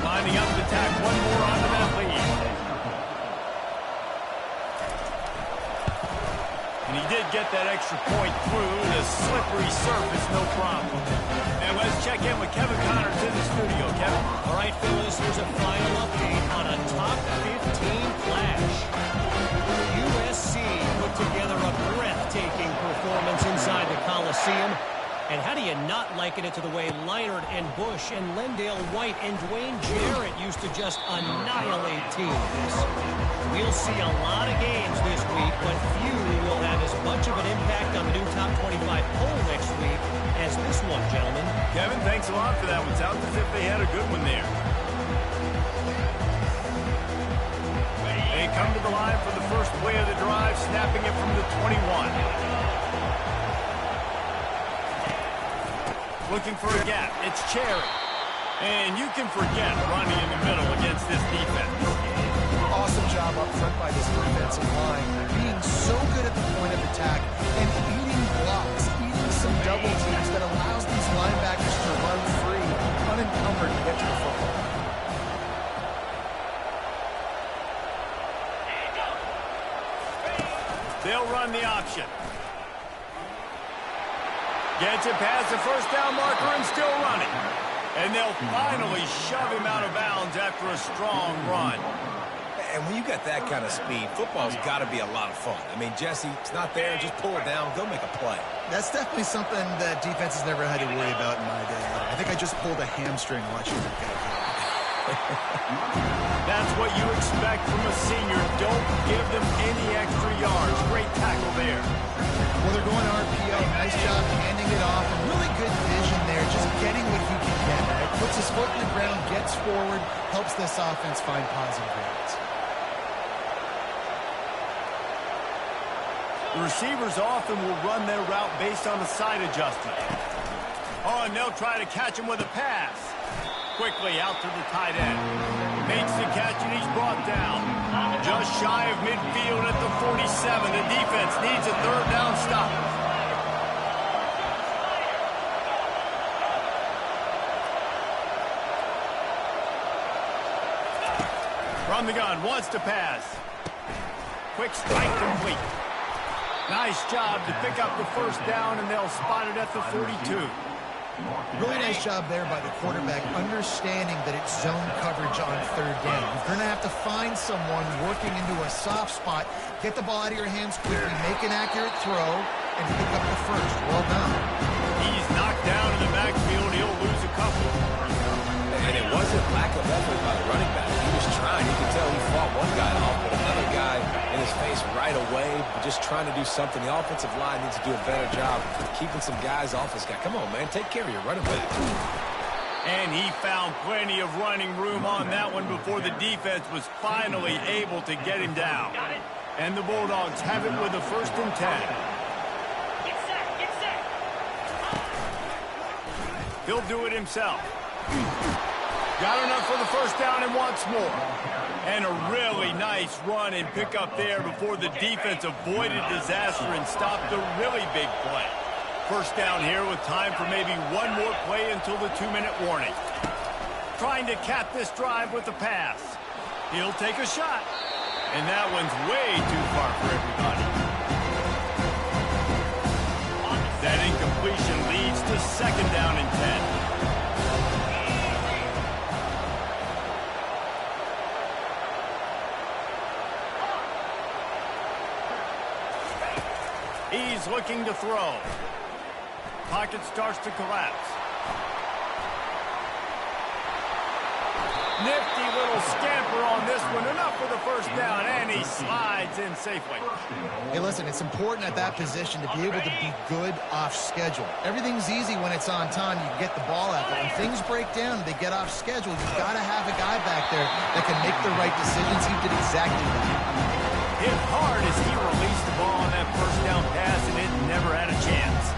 Lining up to tack one more onto that lead. And he did get that extra point through the slippery surface, no problem. And let's check in with Kevin Connors in the studio. Kevin? All right, Phyllis, here's a final update on a top 15 clash. USC put together a breathtaking performance inside the Coliseum. And how do you not liken it to the way Leinart and Bush and Lendale White and Dwayne Jarrett used to just annihilate teams? We'll see a lot of games this week, but few will have as much of an impact on the new top 25 poll next week as this one, gentlemen. Kevin, thanks a lot for that one. Sounds as if they had a good one there. They come to the line for the first play of the drive, snapping it from the 21. Looking for a gap. It's Cherry. And you can forget running in the middle against this defense. Awesome job up front by this defensive line. Being so good at the point of attack and eating blocks, eating some double teams that allows these linebackers to run free, unencumbered to get to the football. They'll run the option. Gets it past the first down marker and still running. And they'll finally shove him out of bounds after a strong run. And when you got that kind of speed, football's got to be a lot of fun. I mean, Jesse, it's not there. Just pull it down. Go make a play. That's definitely something that defense has never had to worry about in my day. I think I just pulled a hamstring watching that guy. That's what you expect from a senior. Don't give them any extra yards. Great tackle there. Well, they're going RPO. Nice job handing it off. And really good vision there, just getting what he can get. Right? Puts his foot in the ground, gets forward, helps this offense find positive yards. The receivers often will run their route based on a side adjustment. Oh, and they'll try to catch him with a pass. Quickly out to the tight end. Makes the catch and he's brought down. Just shy of midfield at the 47. The defense needs a third down stop. From the gun, wants to pass. Quick strike complete. Nice job to pick up the first down, and they'll spot it at the 42. Really nice job there by the quarterback, understanding that it's zone coverage on third down. You're going to have to find someone working into a soft spot, get the ball out of your hands quickly, make an accurate throw, and pick up the first. Well done. He's knocked down in the backfield. He'll lose a couple. And it wasn't lack of effort by the running back. He was trying. You could tell he fought one guy off, but another guy in his face right away, just trying to do something. The offensive line needs to do a better job keeping some guys off his guy. Come on, man. Take care of your running back. And he found plenty of running room on that one before the defense was finally able to get him down. And the Bulldogs have it with a 1st and 10. Get set, get set. He'll do it himself. Got enough for the first down and wants more. And a really nice run and pick up there before the defense avoided disaster and stopped a really big play. First down here with time for maybe one more play until the 2-minute warning. Trying to cap this drive with the pass. He'll take a shot. And that one's way too far for everybody. That incompletion leads to 2nd down and 10. He's looking to throw. Pocket starts to collapse. Nifty little scamper on this one. Enough for the first down, and he slides in safely. Hey, listen, it's important at that position to be able to be good off schedule. Everything's easy when it's on time. You get the ball out. But when things break down, they get off schedule. You've got to have a guy back there that can make the right decisions. He did exactly that. Hit hard as he released the ball on that first down pass, and it never had a chance.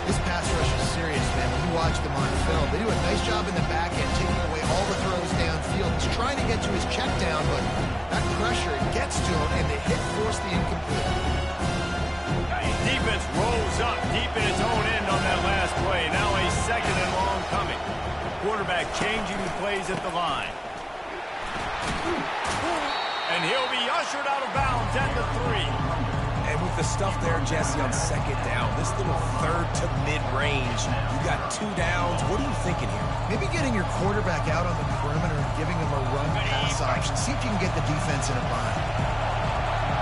This pass rush is serious, man. When you watch them on film, they do a nice job in the back end, taking away all the throws downfield. He's trying to get to his check down, but that pressure gets to him, and the hit forced the incomplete. Defense rolls up deep in its own end on that last play. Now a 2nd and long coming. Quarterback changing the plays at the line. And he'll be ushered out of bounds at the 3. And with the stuff there, Jesse, on 2nd down, this little 3rd to mid-range, you got 2 downs. What are you thinking here? Maybe getting your quarterback out on the perimeter and giving him a run-pass option. See if you can get the defense in a bind.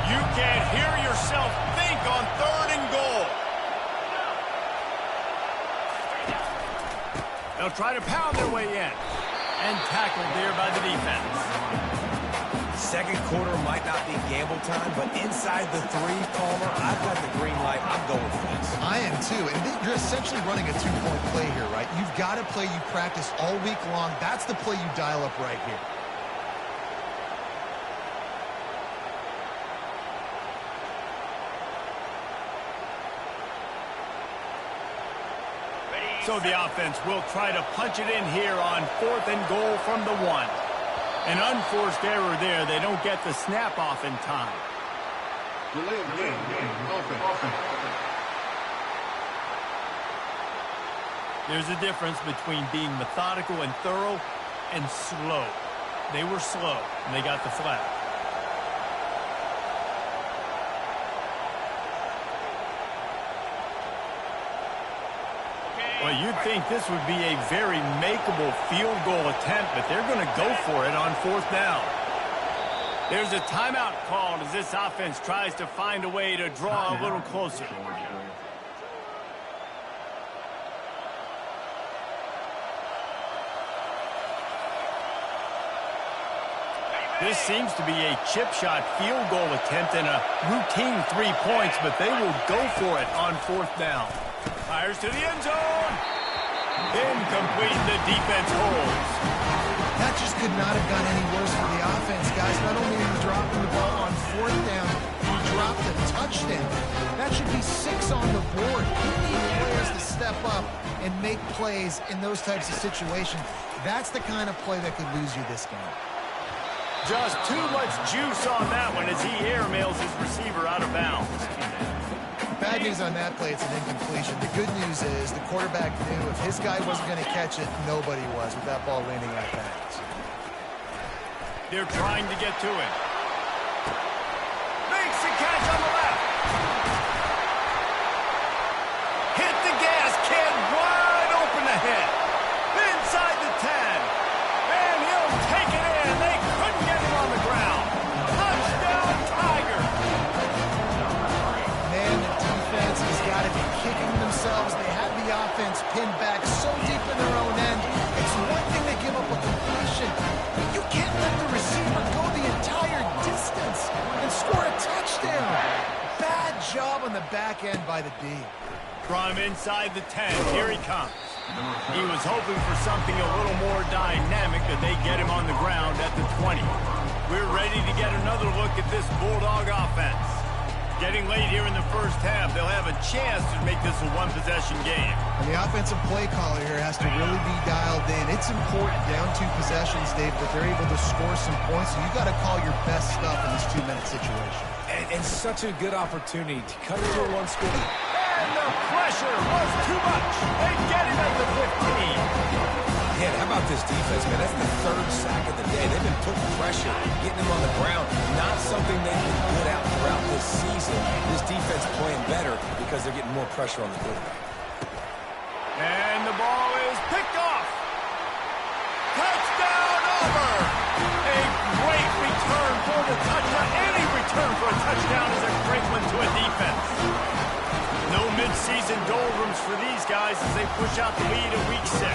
You can't hear yourself think on 3rd and goal. They'll try to pound their way in. And tackled there by the defense. 2nd quarter might not be gamble time, but inside the 3, Palmer, I've got the green light. I'm going for this. I am too. And you're essentially running a 2-point play here, right? You've got to play you practice all week long. That's the play you dial up right here. So the offense will try to punch it in here on 4th and goal from the 1. An unforced error there. They don't get the snap off in time. Delay of game. Offense. There's a difference between being methodical and thorough and slow. They were slow, and they got the flag. Well, you'd think this would be a very makeable field goal attempt, but they're going to go for it on 4th down. There's a timeout called as this offense tries to find a way to draw a little closer. This seems to be a chip shot field goal attempt and a routine 3 points, but they will go for it on 4th down. Fires to the end zone. Incomplete. The defense holds. That just could not have gone any worse for the offense, guys. Not only are you dropping the ball on 4th down, you dropped a touchdown. That should be 6 on the board. You need players to step up and make plays in those types of situations. That's the kind of play that could lose you this game. Just too much juice on that one as he airmails his receiver out of bounds. Bad news on that play, it's an incompletion. The good news is the quarterback knew if his guy wasn't going to catch it, nobody was with that ball landing out of bounds. They're trying to get to it. Makes the catch on the left. Hit the gas, kid, wide open ahead. Inside the 10. And he'll take it in. They couldn't get him on the ground. Touchdown, Tiger. Man, the defense has got to be kicking themselves. They have the offense pinned back so deep in their own end. It's one thing to give up a completion, but you can't let the receiver go the entire distance and score a touchdown. Bad job on the back end by the D. From inside the 10, here he comes. He was hoping for something a little more dynamic, but they get him on the ground at the 20. We're ready to get another look at this Bulldog offense. Getting late here in the first half, they'll have a chance to make this a one-possession game. And the offensive play caller here has to really be dialed in. It's important down 2 possessions, Dave, that they're able to score some points. So you got to call your best stuff in this 2-minute situation. And such a good opportunity to cut it to a 1-score. And the pressure was too much. They get him at the 15. Yeah, how about this defense, man? That's the 3rd sack of the day. They've been putting pressure, getting him on the ground. Not something they've been good at throughout this season. This defense playing better because they're getting more pressure on the quarterback. And the ball is picked off. Touchdown, Auburn. A great return for the touchdown. Any return for a touchdown is a great one to a defense. No mid-season doldrums for these guys as they push out the lead at week 6.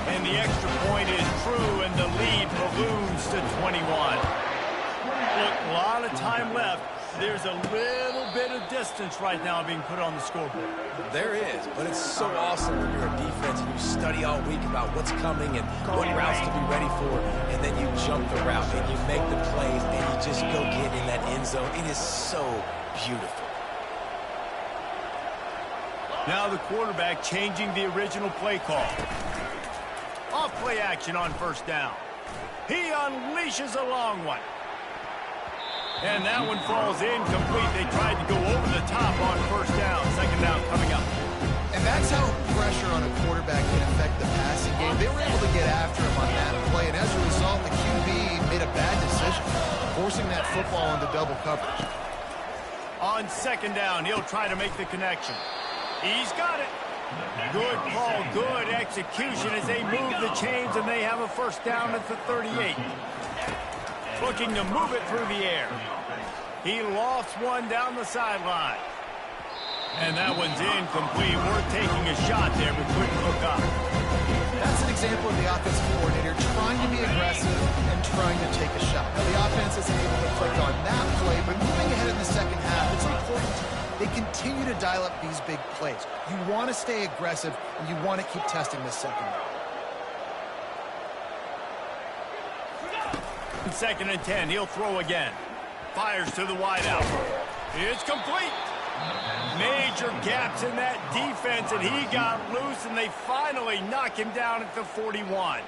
And the extra point is true, and the lead balloons to 21. Look, a lot of time left. There's a little bit of distance right now being put on the scoreboard. There is, but it's so awesome when you're a defense and you study all week about what's coming and what routes to be ready for, and then you jump the route and you make the plays and you just go get in that end zone. It is so beautiful. Now the quarterback changing the original play call. Off play action on 1st down. He unleashes a long one. And that one falls incomplete. They tried to go over the top on 1st down. 2nd down coming up. And that's how pressure on a quarterback can affect the passing game. They were able to get after him on that play, and as a result, the QB made a bad decision, forcing that football into double coverage. On 2nd down, he'll try to make the connection. He's got it. Good call, good execution as they move the chains, and they have a 1st down at the 38. Looking to move it through the air. He lofts one down the sideline. And that one's incomplete. We're taking a shot there, but couldn't hook up. That's an example of the offensive coordinator trying to be aggressive and trying to take a shot. Now, the offense isn't able to click on that play, but moving ahead in the 2nd half, it's important they continue to dial up these big plays. You want to stay aggressive, and you want to keep testing the secondary. 2nd and 10, he'll throw again. Fires to the wideout. It's complete. Major gaps in that defense, and he got loose, and they finally knock him down at the 41.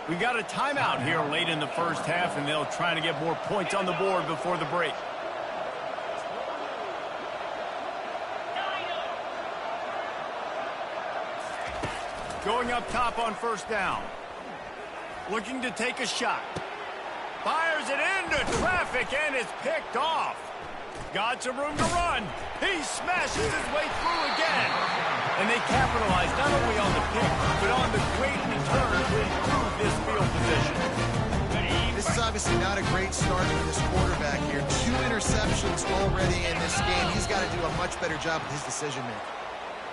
We got a timeout here late in the 1st half, and they'll try to get more points on the board before the break. Going up top on 1st down. Looking to take a shot. Fires it into traffic, and it's picked off. Got some room to run. He smashes his way through again. And they capitalize not only on the pick, but on the great return to improve this field position. This is obviously Not a great start for this quarterback here. 2 interceptions already in this game. He's got to do a much better job with his decision-making.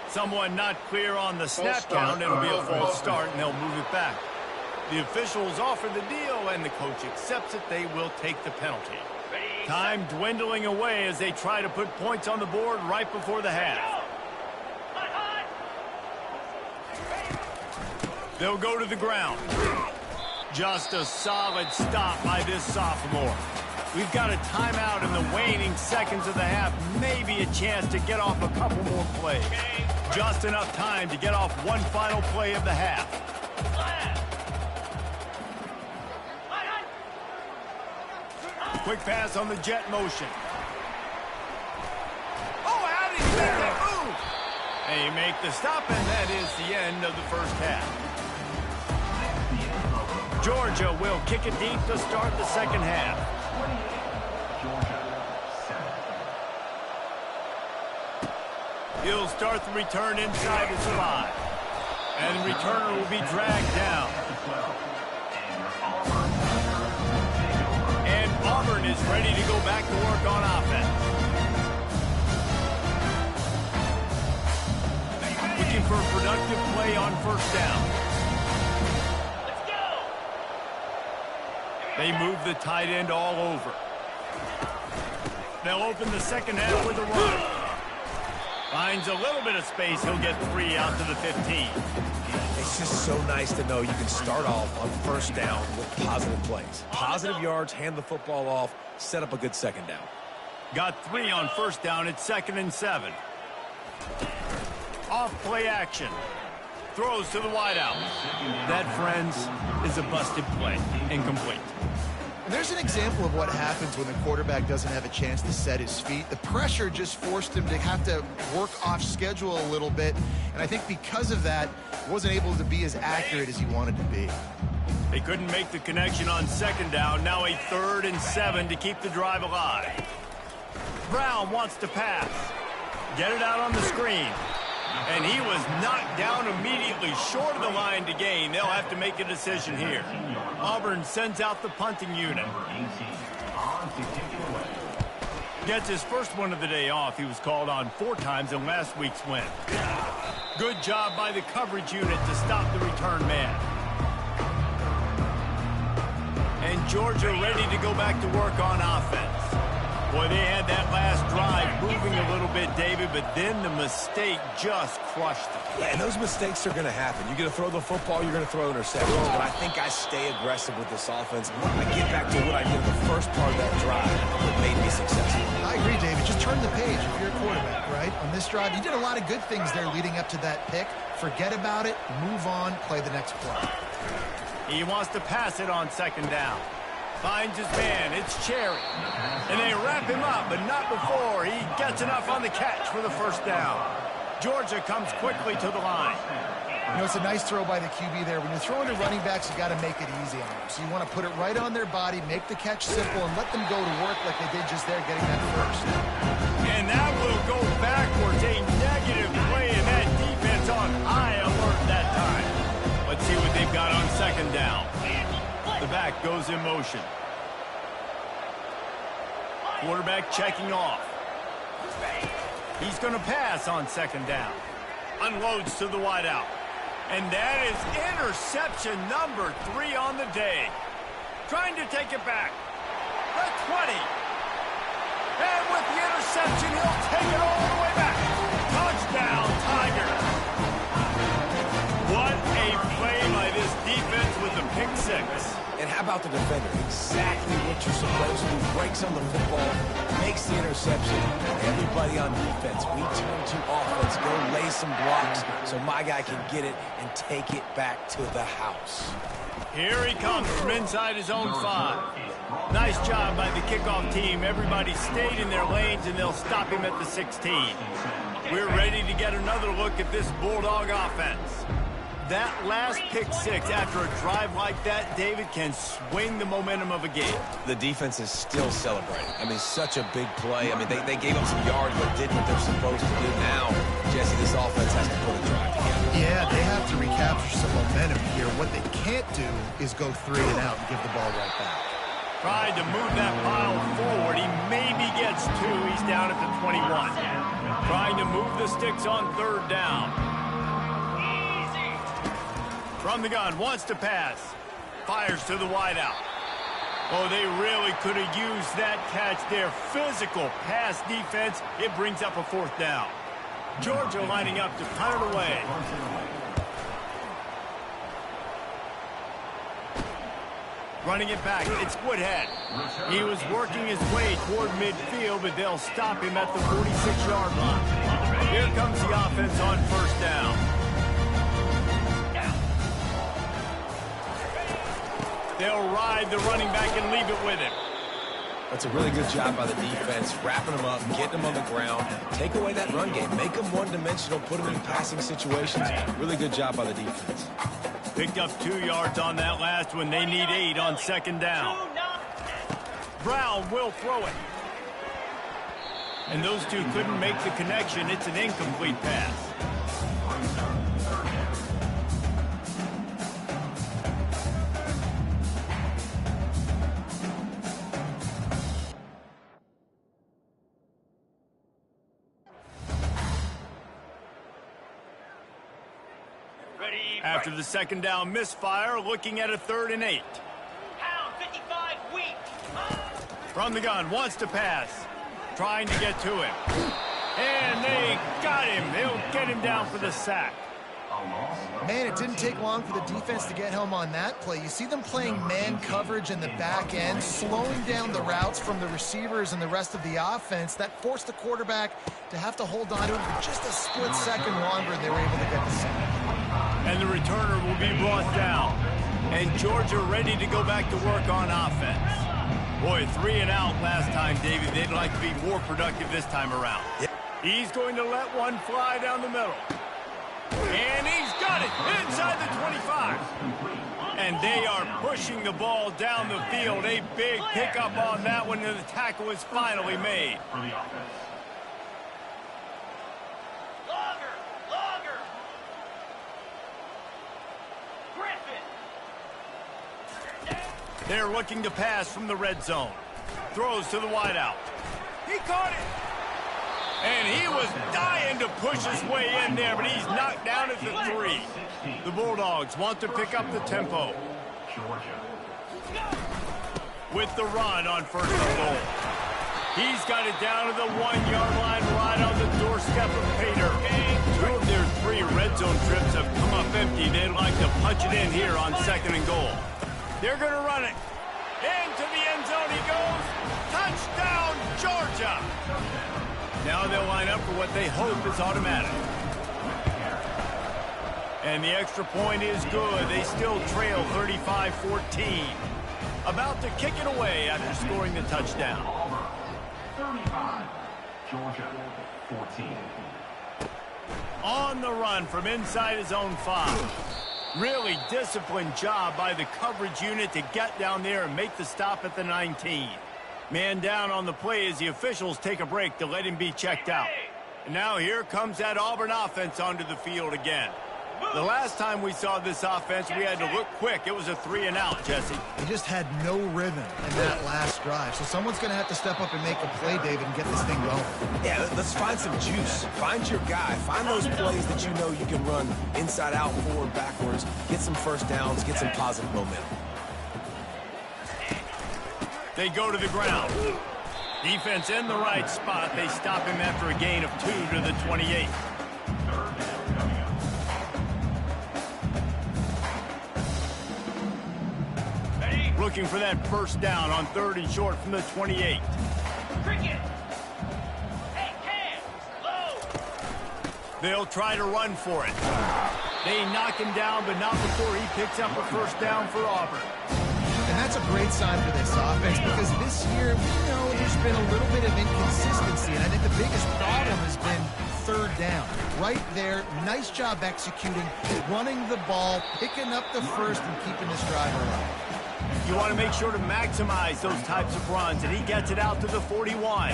Someone not clear on the snap count. It'll be a false start, and they'll move it back. The officials offer the deal, and the coach accepts it. They will take the penalty. Time dwindling away as they try to put points on the board right before the half. They'll go to the ground. Just a solid stop by this sophomore. We've got a timeout in the waning seconds of the half. Maybe a chance to get off a couple more plays. Just enough time to get off one final play of the half. Quick pass on the jet motion. Oh, how did he make that move? And you make the stop, and that is the end of the first half. Georgia will kick it deep to start the second half. He'll start the return inside his 5. And the returner will be dragged down. And Auburn is ready to go back to work on offense. Looking for a productive play on first down. They move the tight end all over. They'll open the second half with a run. Finds a little bit of space. He'll get 3 out to the 15. It's just so nice to know you can start off on first down with positive plays. Positive yards, hand the football off, set up a good second down. Got 3 on first down. It's 2nd and 7. Off play action. Throws to the wideout. That, friends, is a busted play. Incomplete. And there's an example of what happens when the quarterback doesn't have a chance to set his feet. The pressure just forced him to have to work off schedule a little bit. And I think because of that, he wasn't able to be as accurate as he wanted to be. They couldn't make the connection on second down. Now a 3rd and 7 to keep the drive alive. Brown wants to pass. Get it out on the screen. And he was knocked down immediately short of the line to gain. They'll have to make a decision here. Auburn sends out the punting unit. Gets his first one of the day off. He was called on 4 times in last week's win. Good job by the coverage unit to stop the return man. And Georgia ready to go back to work on offense. Boy, they had that last drive moving a little bit, David, but then the mistake just crushed them. Yeah, and those mistakes are going to happen. You're going to throw the football, you're going to throw interceptions, but I think I stay aggressive with this offense. I get back to what I did in the first part of that drive that made me successful. I agree, David. Just turn the page if you're a quarterback, right? On this drive, you did a lot of good things there leading up to that pick. Forget about it, move on, play the next play. He wants to pass it on second down. Finds his man. It's Cherry. And they wrap him up, but not before he gets enough on the catch for the first down. Georgia comes quickly to the line. You know, it's a nice throw by the QB there. When you're throwing to running backs, you got to make it easy on them. So you want to put it right on their body, make the catch simple, and let them go to work like they did just there, getting that first. And that will go backwards. A negative play, and that defense on high alert that time. Let's see what they've got on second down. The back goes in motion. Quarterback checking off. He's going to pass on second down. Unloads to the wideout. And that is interception number 3 on the day. Trying to take it back. The 20. And with the interception, he'll take it all the way back. Touchdown, Tigers. What a play by this defense with the pick 6. And how about the defender? Exactly what you're supposed to do. Breaks on the football, makes the interception. Everybody on defense, we turn to offense. Go lay some blocks so my guy can get it and take it back to the house. Here he comes from inside his own 5. Nice job by the kickoff team. Everybody stayed in their lanes, and they'll stop him at the 16. We're ready to get another look at this Bulldog offense. That last pick 6 after a drive like that, David, can swing the momentum of a game. The defense is still celebrating. I mean, such a big play. I mean, they gave up some yards but did what they're supposed to do. Now, Jesse, this offense has to put a drive together. Yeah, they have to recapture some momentum here. What they can't do is go 3 and out and give the ball right back. Tried to move that pile forward. He maybe gets 2. He's down at the 21. Trying to move the sticks on 3rd down. Easy. From the gun, wants to pass. Fires to the wideout. Oh, they really could have used that catch there. Physical pass defense. It brings up a 4th down. Georgia lining up to punt it away. Running it back, it's Woodhead. He was working his way toward midfield, but they'll stop him at the 46-yard line. Here comes the offense on 1st down. They'll ride the running back and leave it with him. That's a really good job by the defense, wrapping them up, getting them on the ground, take away that run game, make them one-dimensional, put them in passing situations. Really good job by the defense. Picked up 2 yards on that last one. They need 8 on 2nd down. Brown will throw it. And those two couldn't make the connection. It's an incomplete pass. After the 2nd down misfire, looking at a 3rd and 8. Pound 55 weak. From the gun, wants to pass. Trying to get to him. And they got him. They'll get him down for the sack. Man, it didn't take long for the defense to get home on that play. You see them playing man coverage in the back end, slowing down the routes from the receivers and the rest of the offense. That forced the quarterback to have to hold on to him for just a split second longer, and they were able to get the sack. And the returner will be brought down. And Georgia ready to go back to work on offense. Boy, 3 and out last time, David. They'd like to be more productive this time around. Yep. He's going to let one fly down the middle. And he's got it inside the 25. And they are pushing the ball down the field. A big pickup on that one, and the tackle is finally made. They're looking to pass from the red zone. Throws to the wideout. He caught it. And he was dying to push his way in there, but he's knocked down at the 3. The Bulldogs want to pick up the tempo. With the run on 1st and goal. He's got it down to the 1-yard line right on the doorstep of Pater. 2 of their 3 red zone trips have come up empty. They'd like to punch it in here on 2nd and goal. They're going to run it. Into the end zone he goes. Touchdown, Georgia. Now they'll line up for what they hope is automatic. And the extra point is good. They still trail 35-14. About to kick it away after scoring the touchdown. 35, Georgia 14. On the run from inside his own 5. Really disciplined job by the coverage unit to get down there and make the stop at the 19. Man down on the play as the officials take a break to let him be checked out. And now here comes that Auburn offense onto the field again. The last time we saw this offense, we had to look quick. It was a 3 and out, Jesse. They just had no rhythm in that last drive. So someone's going to have to step up and make a play, David, and get this thing going. Yeah, let's find some juice. Find your guy. Find those plays that you know you can run inside out, forward, backwards. Get some 1st downs. Get some positive momentum. They go to the ground. Defense in the right spot. They stop him after a gain of 2 to the 28. Looking for that 1st down on 3rd and short from the 28. Cricket. Hey, hands. Low. They'll try to run for it. They knock him down, but not before he picks up a 1st down for Auburn. And that's a great sign for this offense because this year, we know there's been a little bit of inconsistency. And I think the biggest problem has been 3rd down. Right there, nice job executing, running the ball, picking up the 1st, and keeping this drive alive. You want to make sure to maximize those types of runs, and he gets it out to the 41.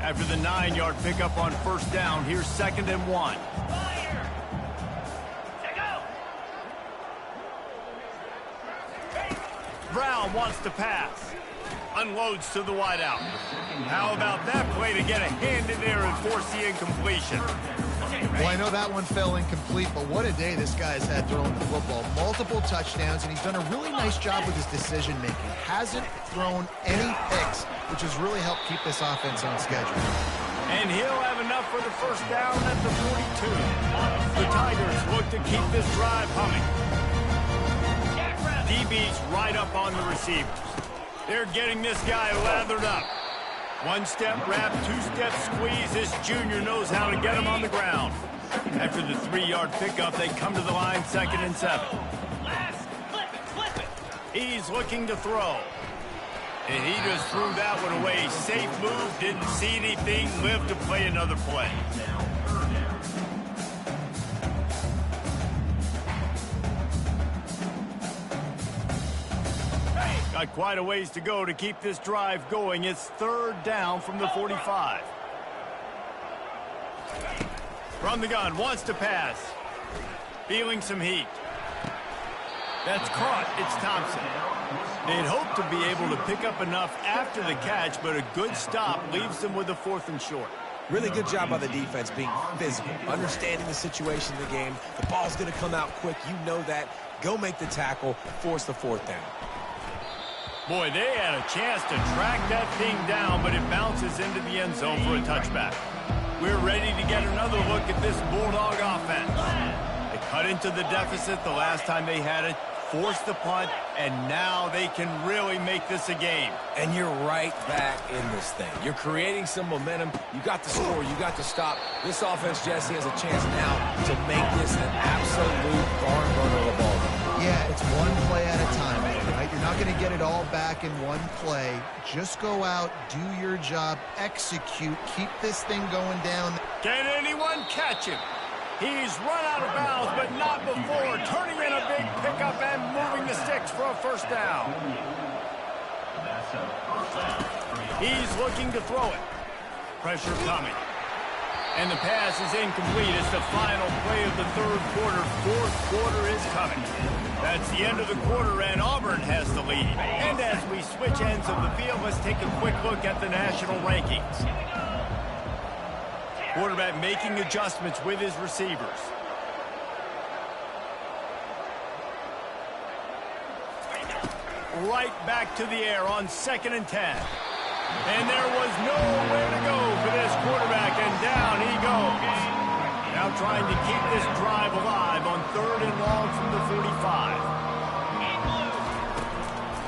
After the 9-yard pickup on 1st down, here's 2nd and 1. Fire. Go. Brown wants to pass. Unloads to the wideout. How about that play to get a hand in there and force the incompletion? Well, I know that one fell incomplete, but what a day this guy's had throwing the football. Multiple touchdowns, and he's done a really nice job with his decision-making. Hasn't thrown any picks, which has really helped keep this offense on schedule. And he'll have enough for the first down at the 42. The Tigers look to keep this drive humming. DB's right up on the receivers. They're getting this guy lathered up. One-step wrap, two-step squeeze. This junior knows how to get him on the ground. After the 3-yard pickup, they come to the line 2nd and 7. Flip it. He's looking to throw. And he just threw that one away. Safe move, didn't see anything, lived to play another play. Got quite a ways to go to keep this drive going. It's 3rd down from the 45. From the gun, wants to pass. Feeling some heat. That's caught. It's Thompson. They'd hoped to be able to pick up enough after the catch, but a good stop leaves them with a 4th and short. Really good job by the defense being physical, understanding the situation in the game. The ball's going to come out quick. You know that. Go make the tackle, force the 4th down. Boy, they had a chance to track that thing down, but it bounces into the end zone for a touchback. We're ready to get another look at this Bulldog offense. They cut into the deficit the last time they had it, forced the punt, and now they can really make this a game. And you're right back in this thing. You're creating some momentum. You got the score. You got the stop. This offense, Jesse, has a chance now to make this an absolute barn burner of a ball game. Yeah, it's one play at a time, right? You're not going to get it all back in one play. Just go out, do your job, execute, keep this thing going down. Can anyone catch him? He's run out of bounds, but not before. Turning in a big pickup and moving the sticks for a 1st down. He's looking to throw it. Pressure coming. And the pass is incomplete. It's the final play of the 3rd quarter. 4th quarter is coming. That's the end of the quarter, and Auburn has the lead. And as we switch ends of the field, let's take a quick look at the national rankings. Quarterback making adjustments with his receivers. Right back to the air on 2nd and 10. And there was nowhere to go for this quarterback, and down he goes. Now trying to keep this drive alive on 3rd and long from the 45.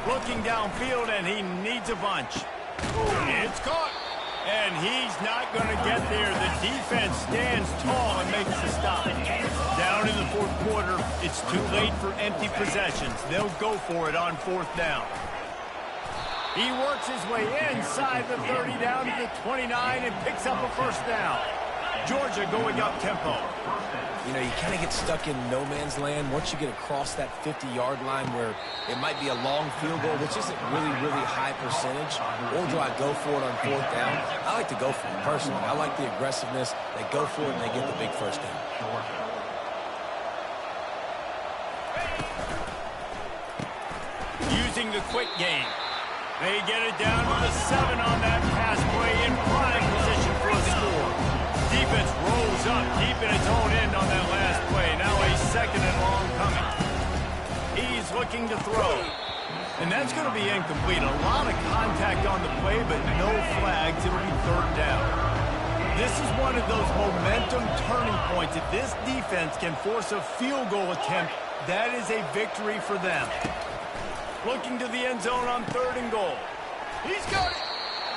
Looking downfield, and he needs a bunch. It's caught. And he's not going to get there. The defense stands tall and makes the stop. Down in the 4th quarter, it's too late for empty possessions. They'll go for it on 4th down. He works his way inside the 30 down to the 29 and picks up a 1st down. Georgia going up tempo. You know, you kind of get stuck in no man's land once you get across that 50-yard line where it might be a long field goal, which isn't really high percentage. Or do I go for it on 4th down? I like to go for it personally. I like the aggressiveness. They go for it and they get the big 1st down. Using the quick game. They get it down to the 7 on that pass play in prime position for a score. Defense rolls up deep in its own end on that last play. Now a 2nd and long coming. He's looking to throw. And that's going to be incomplete. A lot of contact on the play, but no flags. It'll be 3rd down. This is one of those momentum turning points. If this defense can force a field goal attempt, that is a victory for them. Looking to the end zone on 3rd and goal. He's got it.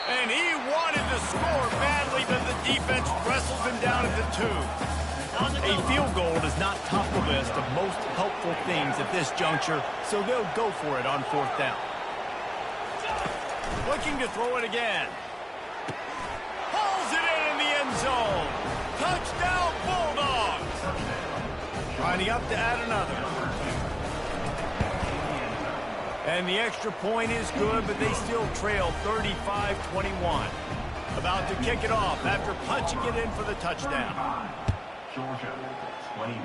And he wanted to score badly, but the defense wrestles him down at the 2. A field goal does not top the list of most helpful things at this juncture, so they'll go for it on 4th down. Looking to throw it again. Hauls it in the end zone. Touchdown, Bulldogs. Lining up to add another. And the extra point is good, but they still trail 35-21. About to kick it off after punching it in for the touchdown. Georgia, 21.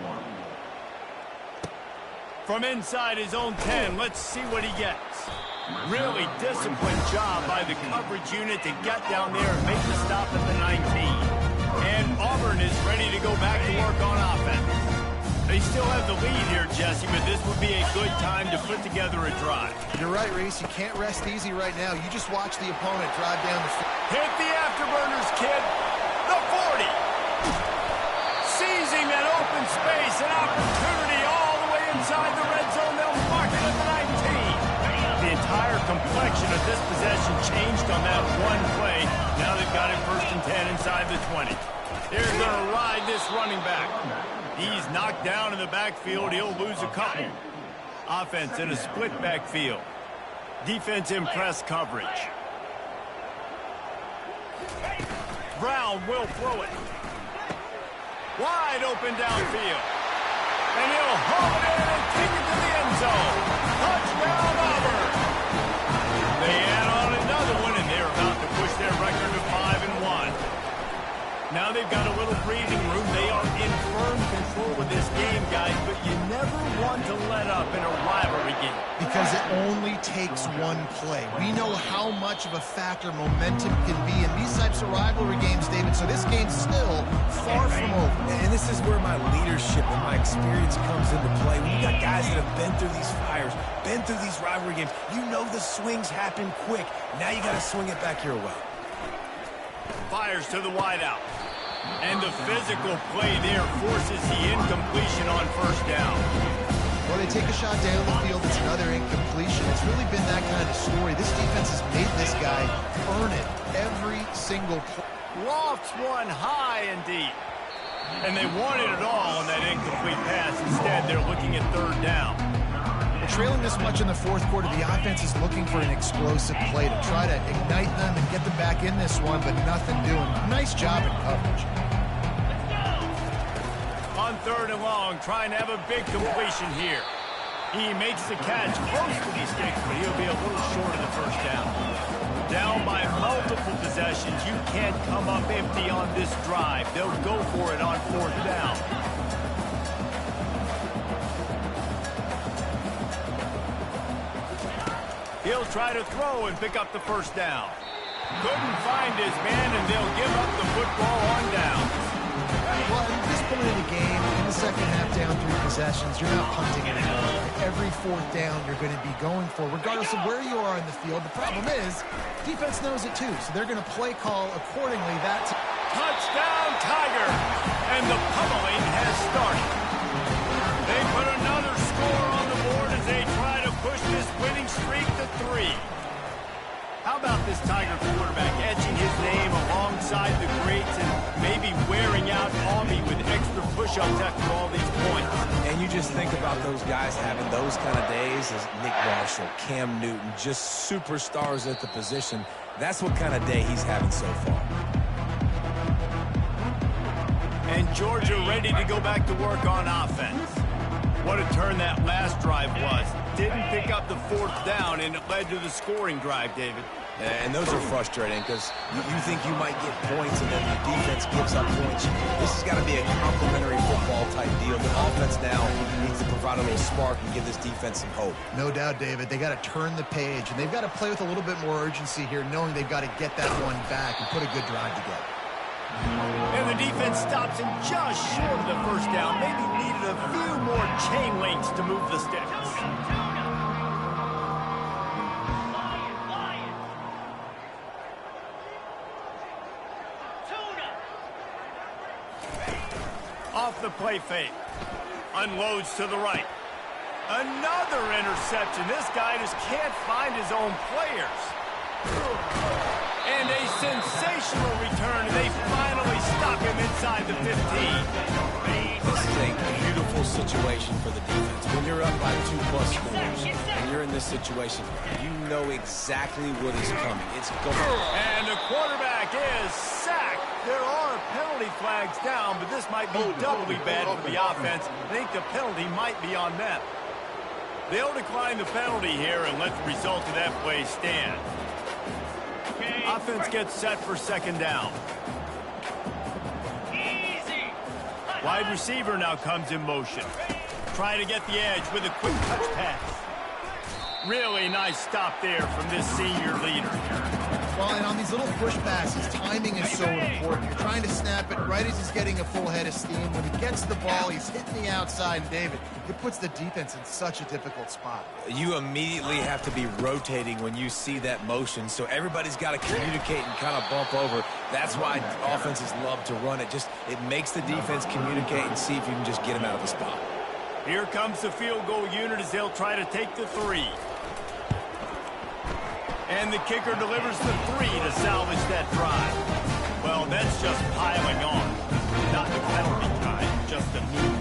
From inside his own 10, let's see what he gets. Really disciplined job by the coverage unit to get down there and make the stop at the 19. And Auburn is ready to go back to work on offense. They still have the lead here, Jesse, but this would be a good time to put together a drive. You're right, Reese. You can't rest easy right now. You just watch the opponent drive down the field. Hit the afterburners, kid. The 40. Seizing that open space, an opportunity all the way inside the red zone. They'll mark it at the 19. The entire complexion of this possession changed on that one play. Now they've got it 1st and 10 inside the 20. They're going to ride this running back. He's knocked down in the backfield. He'll lose a couple. Offense in a split backfield. Defense in press coverage. Brown will throw it. Wide open downfield. And he'll haul it in and take it to the end zone. Touchdown, Auburn. They add on another one, and they're about to push their record to 5-1. Now they've got a little breathing room. They are in firm control of this game, guys, but you never want to let up in a rivalry game. Because it only takes one play. We know how much of a factor momentum can be in these types of rivalry games, David, so this game's still far from over. And this is where my leadership and my experience comes into play. When you got guys that have been through these fires, been through these rivalry games, you know the swings happen quick. Now you got to swing it back your way. Fires to the wideout. And the physical play there forces the incompletion on 1st down. Well, they take a shot down the field. It's another incompletion. It's really been that kind of story. This defense has made this guy earn it every single play. Lofts one high and deep. And they wanted it all on that incomplete pass. Instead, they're looking at 3rd down. Well, trailing this much in the 4th quarter, the offense is looking for an explosive play to try to ignite them and get them back in this one, but nothing doing. Nice job in coverage. On 3rd and long, trying to have a big completion here. He makes the catch close to these sticks, but he'll be a little short of the 1st down. Down by multiple possessions, you can't come up empty on this drive. They'll go for it on 4th down. He'll try to throw and pick up the 1st down. Couldn't find his man, and they'll give up the football on down. Well, at this point in the game, in the 2nd half, down 3 possessions, you're not punting anymore. Every 4th down you're going to be going for, regardless of where you are in the field. The problem is, defense knows it too, so they're going to play call accordingly. That's touchdown, Tiger! And the pummeling has started. They put another score on the board as they try to push this winning streak to 3. How about this Tiger quarterback etching his name alongside the greats and maybe wearing out Army with extra push-ups after all these points? And you just think about those guys having those kind of days as Nick Marshall, Cam Newton, just superstars at the position. That's what kind of day he's having so far. And Georgia ready to go back to work on offense. What a turn that last drive was. Didn't pick up the 4th down, and it led to the scoring drive, David. And those are frustrating because you think you might get points and then the defense gives up points. This has got to be a complementary football type deal. The offense now needs to provide a little spark and give this defense some hope. no doubt, David. They got to turn the page, and they've got to play with a little bit more urgency here, knowing they've got to get that one back and put a good drive together. And the defense stops him just short of the 1st down. Maybe needed a few more chain links to move the sticks. Off the play fake. Unloads to the right. Another interception. This guy just can't find his own players. And a sensational return. They finally stop him inside the 15. This is a beautiful situation for the defense. When you're up by 2+ scores, and you're in this situation, you know exactly what is coming. It's going. And the quarterback is sacked. There are penalty flags down, but this might be doubly bad for the offense. I think the penalty might be on them. They'll decline the penalty here and let the result of that play stand. Offense gets set for 2nd down. Wide receiver now comes in motion. try to get the edge with a quick touch pass. Really nice stop there from this senior leader. Well, and on these little push passes, timing is so important. You're trying to snap it right as he's getting a full head of steam. When he gets the ball, he's hitting the outside. And David, it puts the defense in such a difficult spot. You immediately have to be rotating when you see that motion, so everybody's got to communicate and kind of bump over. That's why offenses love to run it. It makes the defense communicate and see if you can just get him out of the spot. Here comes the field goal unit as they'll try to take the 3. And the kicker delivers the 3 to salvage that drive. Well, that's just piling on. Not the penalty kind, just a move.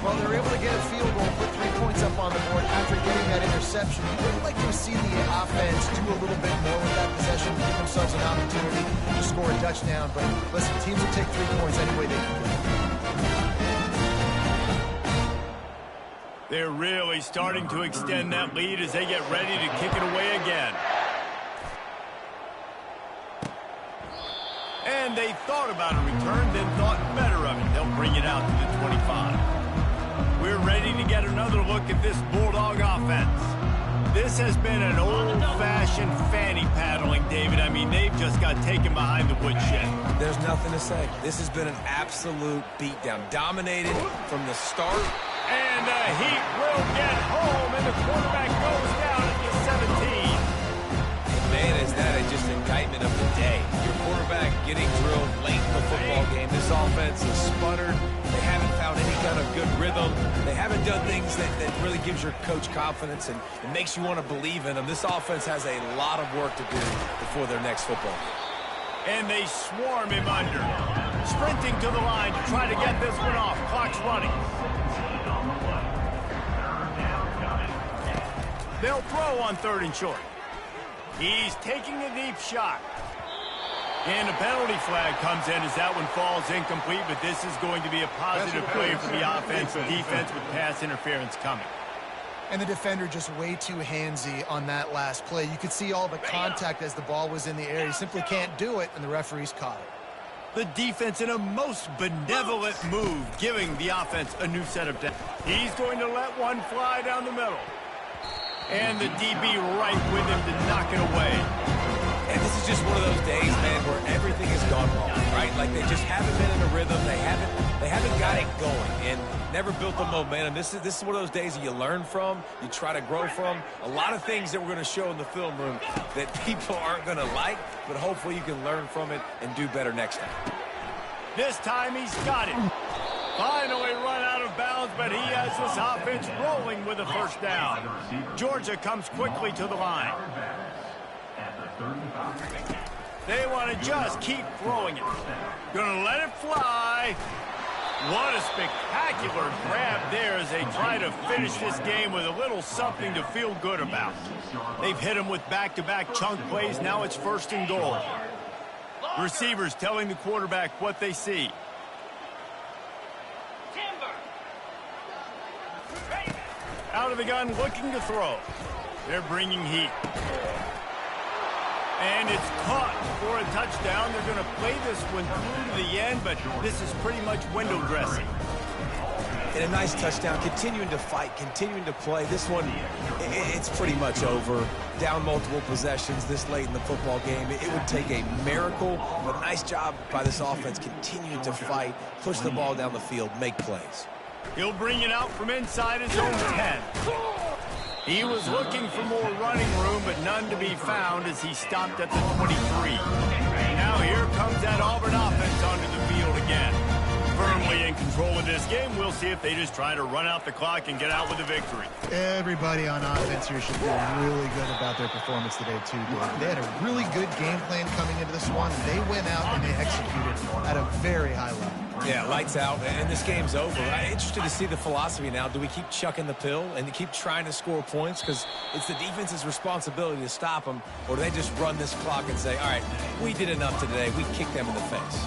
Well, they're able to get a field goal, put 3 points up on the board after getting that interception. You would like to have seen the offense do a little bit more with that possession, give themselves an opportunity to score a touchdown. But listen, teams will take 3 points any way they can get. They're really starting to extend that lead as they get ready to kick it away again. And they thought about a return, then thought better of it. They'll bring it out to the 25. We're ready to get another look at this Bulldog offense. This has been an old-fashioned fanny paddling, David. I mean, they've just got taken behind the woodshed. There's nothing to say. This has been an absolute beatdown. Dominated from the start. And the Heat will get home, and the quarterback goes down at the 17. Man, is that just an indictment of the day. Your quarterback getting drilled late in the football game. This offense has sputtered. They haven't found any kind of good rhythm. They haven't done things that really gives your coach confidence and makes you want to believe in them. This offense has a lot of work to do before their next football game. And they swarm him under. Sprinting to the line to try to get this one off. Clock's running. They'll throw on 3rd and short. He's taking a deep shot. And a penalty flag comes in as that one falls incomplete, but this is going to be a positive play for the offense and defense with pass interference coming. And the defender just way too handsy on that last play. You could see all the contact as the ball was in the air. He simply can't do it, and the referees caught it. The defense in a most benevolent move, giving the offense a new set of depth. He's going to let one fly down the middle. And the DB right with him to knock it away. And this is just one of those days, man, where everything has gone wrong, right? Like they just haven't been in a rhythm. They haven't got it going and never built the momentum. This is one of those days that you learn from, you try to grow from. A lot of things that we're going to show in the film room that people aren't going to like, but hopefully you can learn from it and do better next time. This time he's got it. Finally run out of bounds, but he has this offense rolling with a first down. Georgia comes quickly to the line. They want to just keep throwing it. Gonna let it fly. What a spectacular grab there as they try to finish this game with a little something to feel good about. They've hit him with back-to-back chunk plays. Now it's 1st and goal. Receivers telling the quarterback what they see. Out of the gun, looking to throw. They're bringing heat. And it's caught for a touchdown. They're going to play this one through to the end, but this is pretty much window dressing. And a nice touchdown, continuing to fight, continuing to play. This one, it's pretty much over. Down multiple possessions this late in the football game. It would take a miracle, but nice job by this offense continuing to fight, push the ball down the field, make plays. He'll bring it out from inside his own 10. He was looking for more running room, but none to be found as he stopped at the 23. Now here comes that Auburn offense onto the field again. Firmly in control of this game. We'll see if they just try to run out the clock and get out with a victory. Everybody on offense here should feel really good about their performance today, too, Dave. They had a really good game plan coming into this one. They went out and they executed at a very high level. Yeah, lights out, and this game's over. I'm interested to see the philosophy now. Do we keep chucking the pill and keep trying to score points? Because it's the defense's responsibility to stop them, or do they just run this clock and say, all right, we did enough today. We kicked them in the face.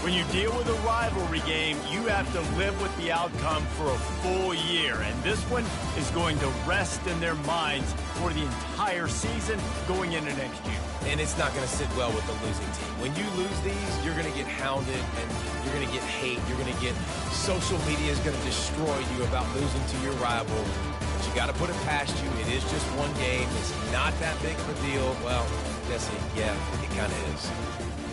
When you deal with a rivalry game, you have to live with the outcome for a full year. And this one is going to rest in their minds for the entire season going into next year. And it's not going to sit well with the losing team. When you lose these, you're going to get hounded and you're going to get hate. You're going to get social media is going to destroy you about losing to your rival. But you got to put it past you. It is just one game. It's not that big of a deal. Well, Jesse, yeah, it kind of is.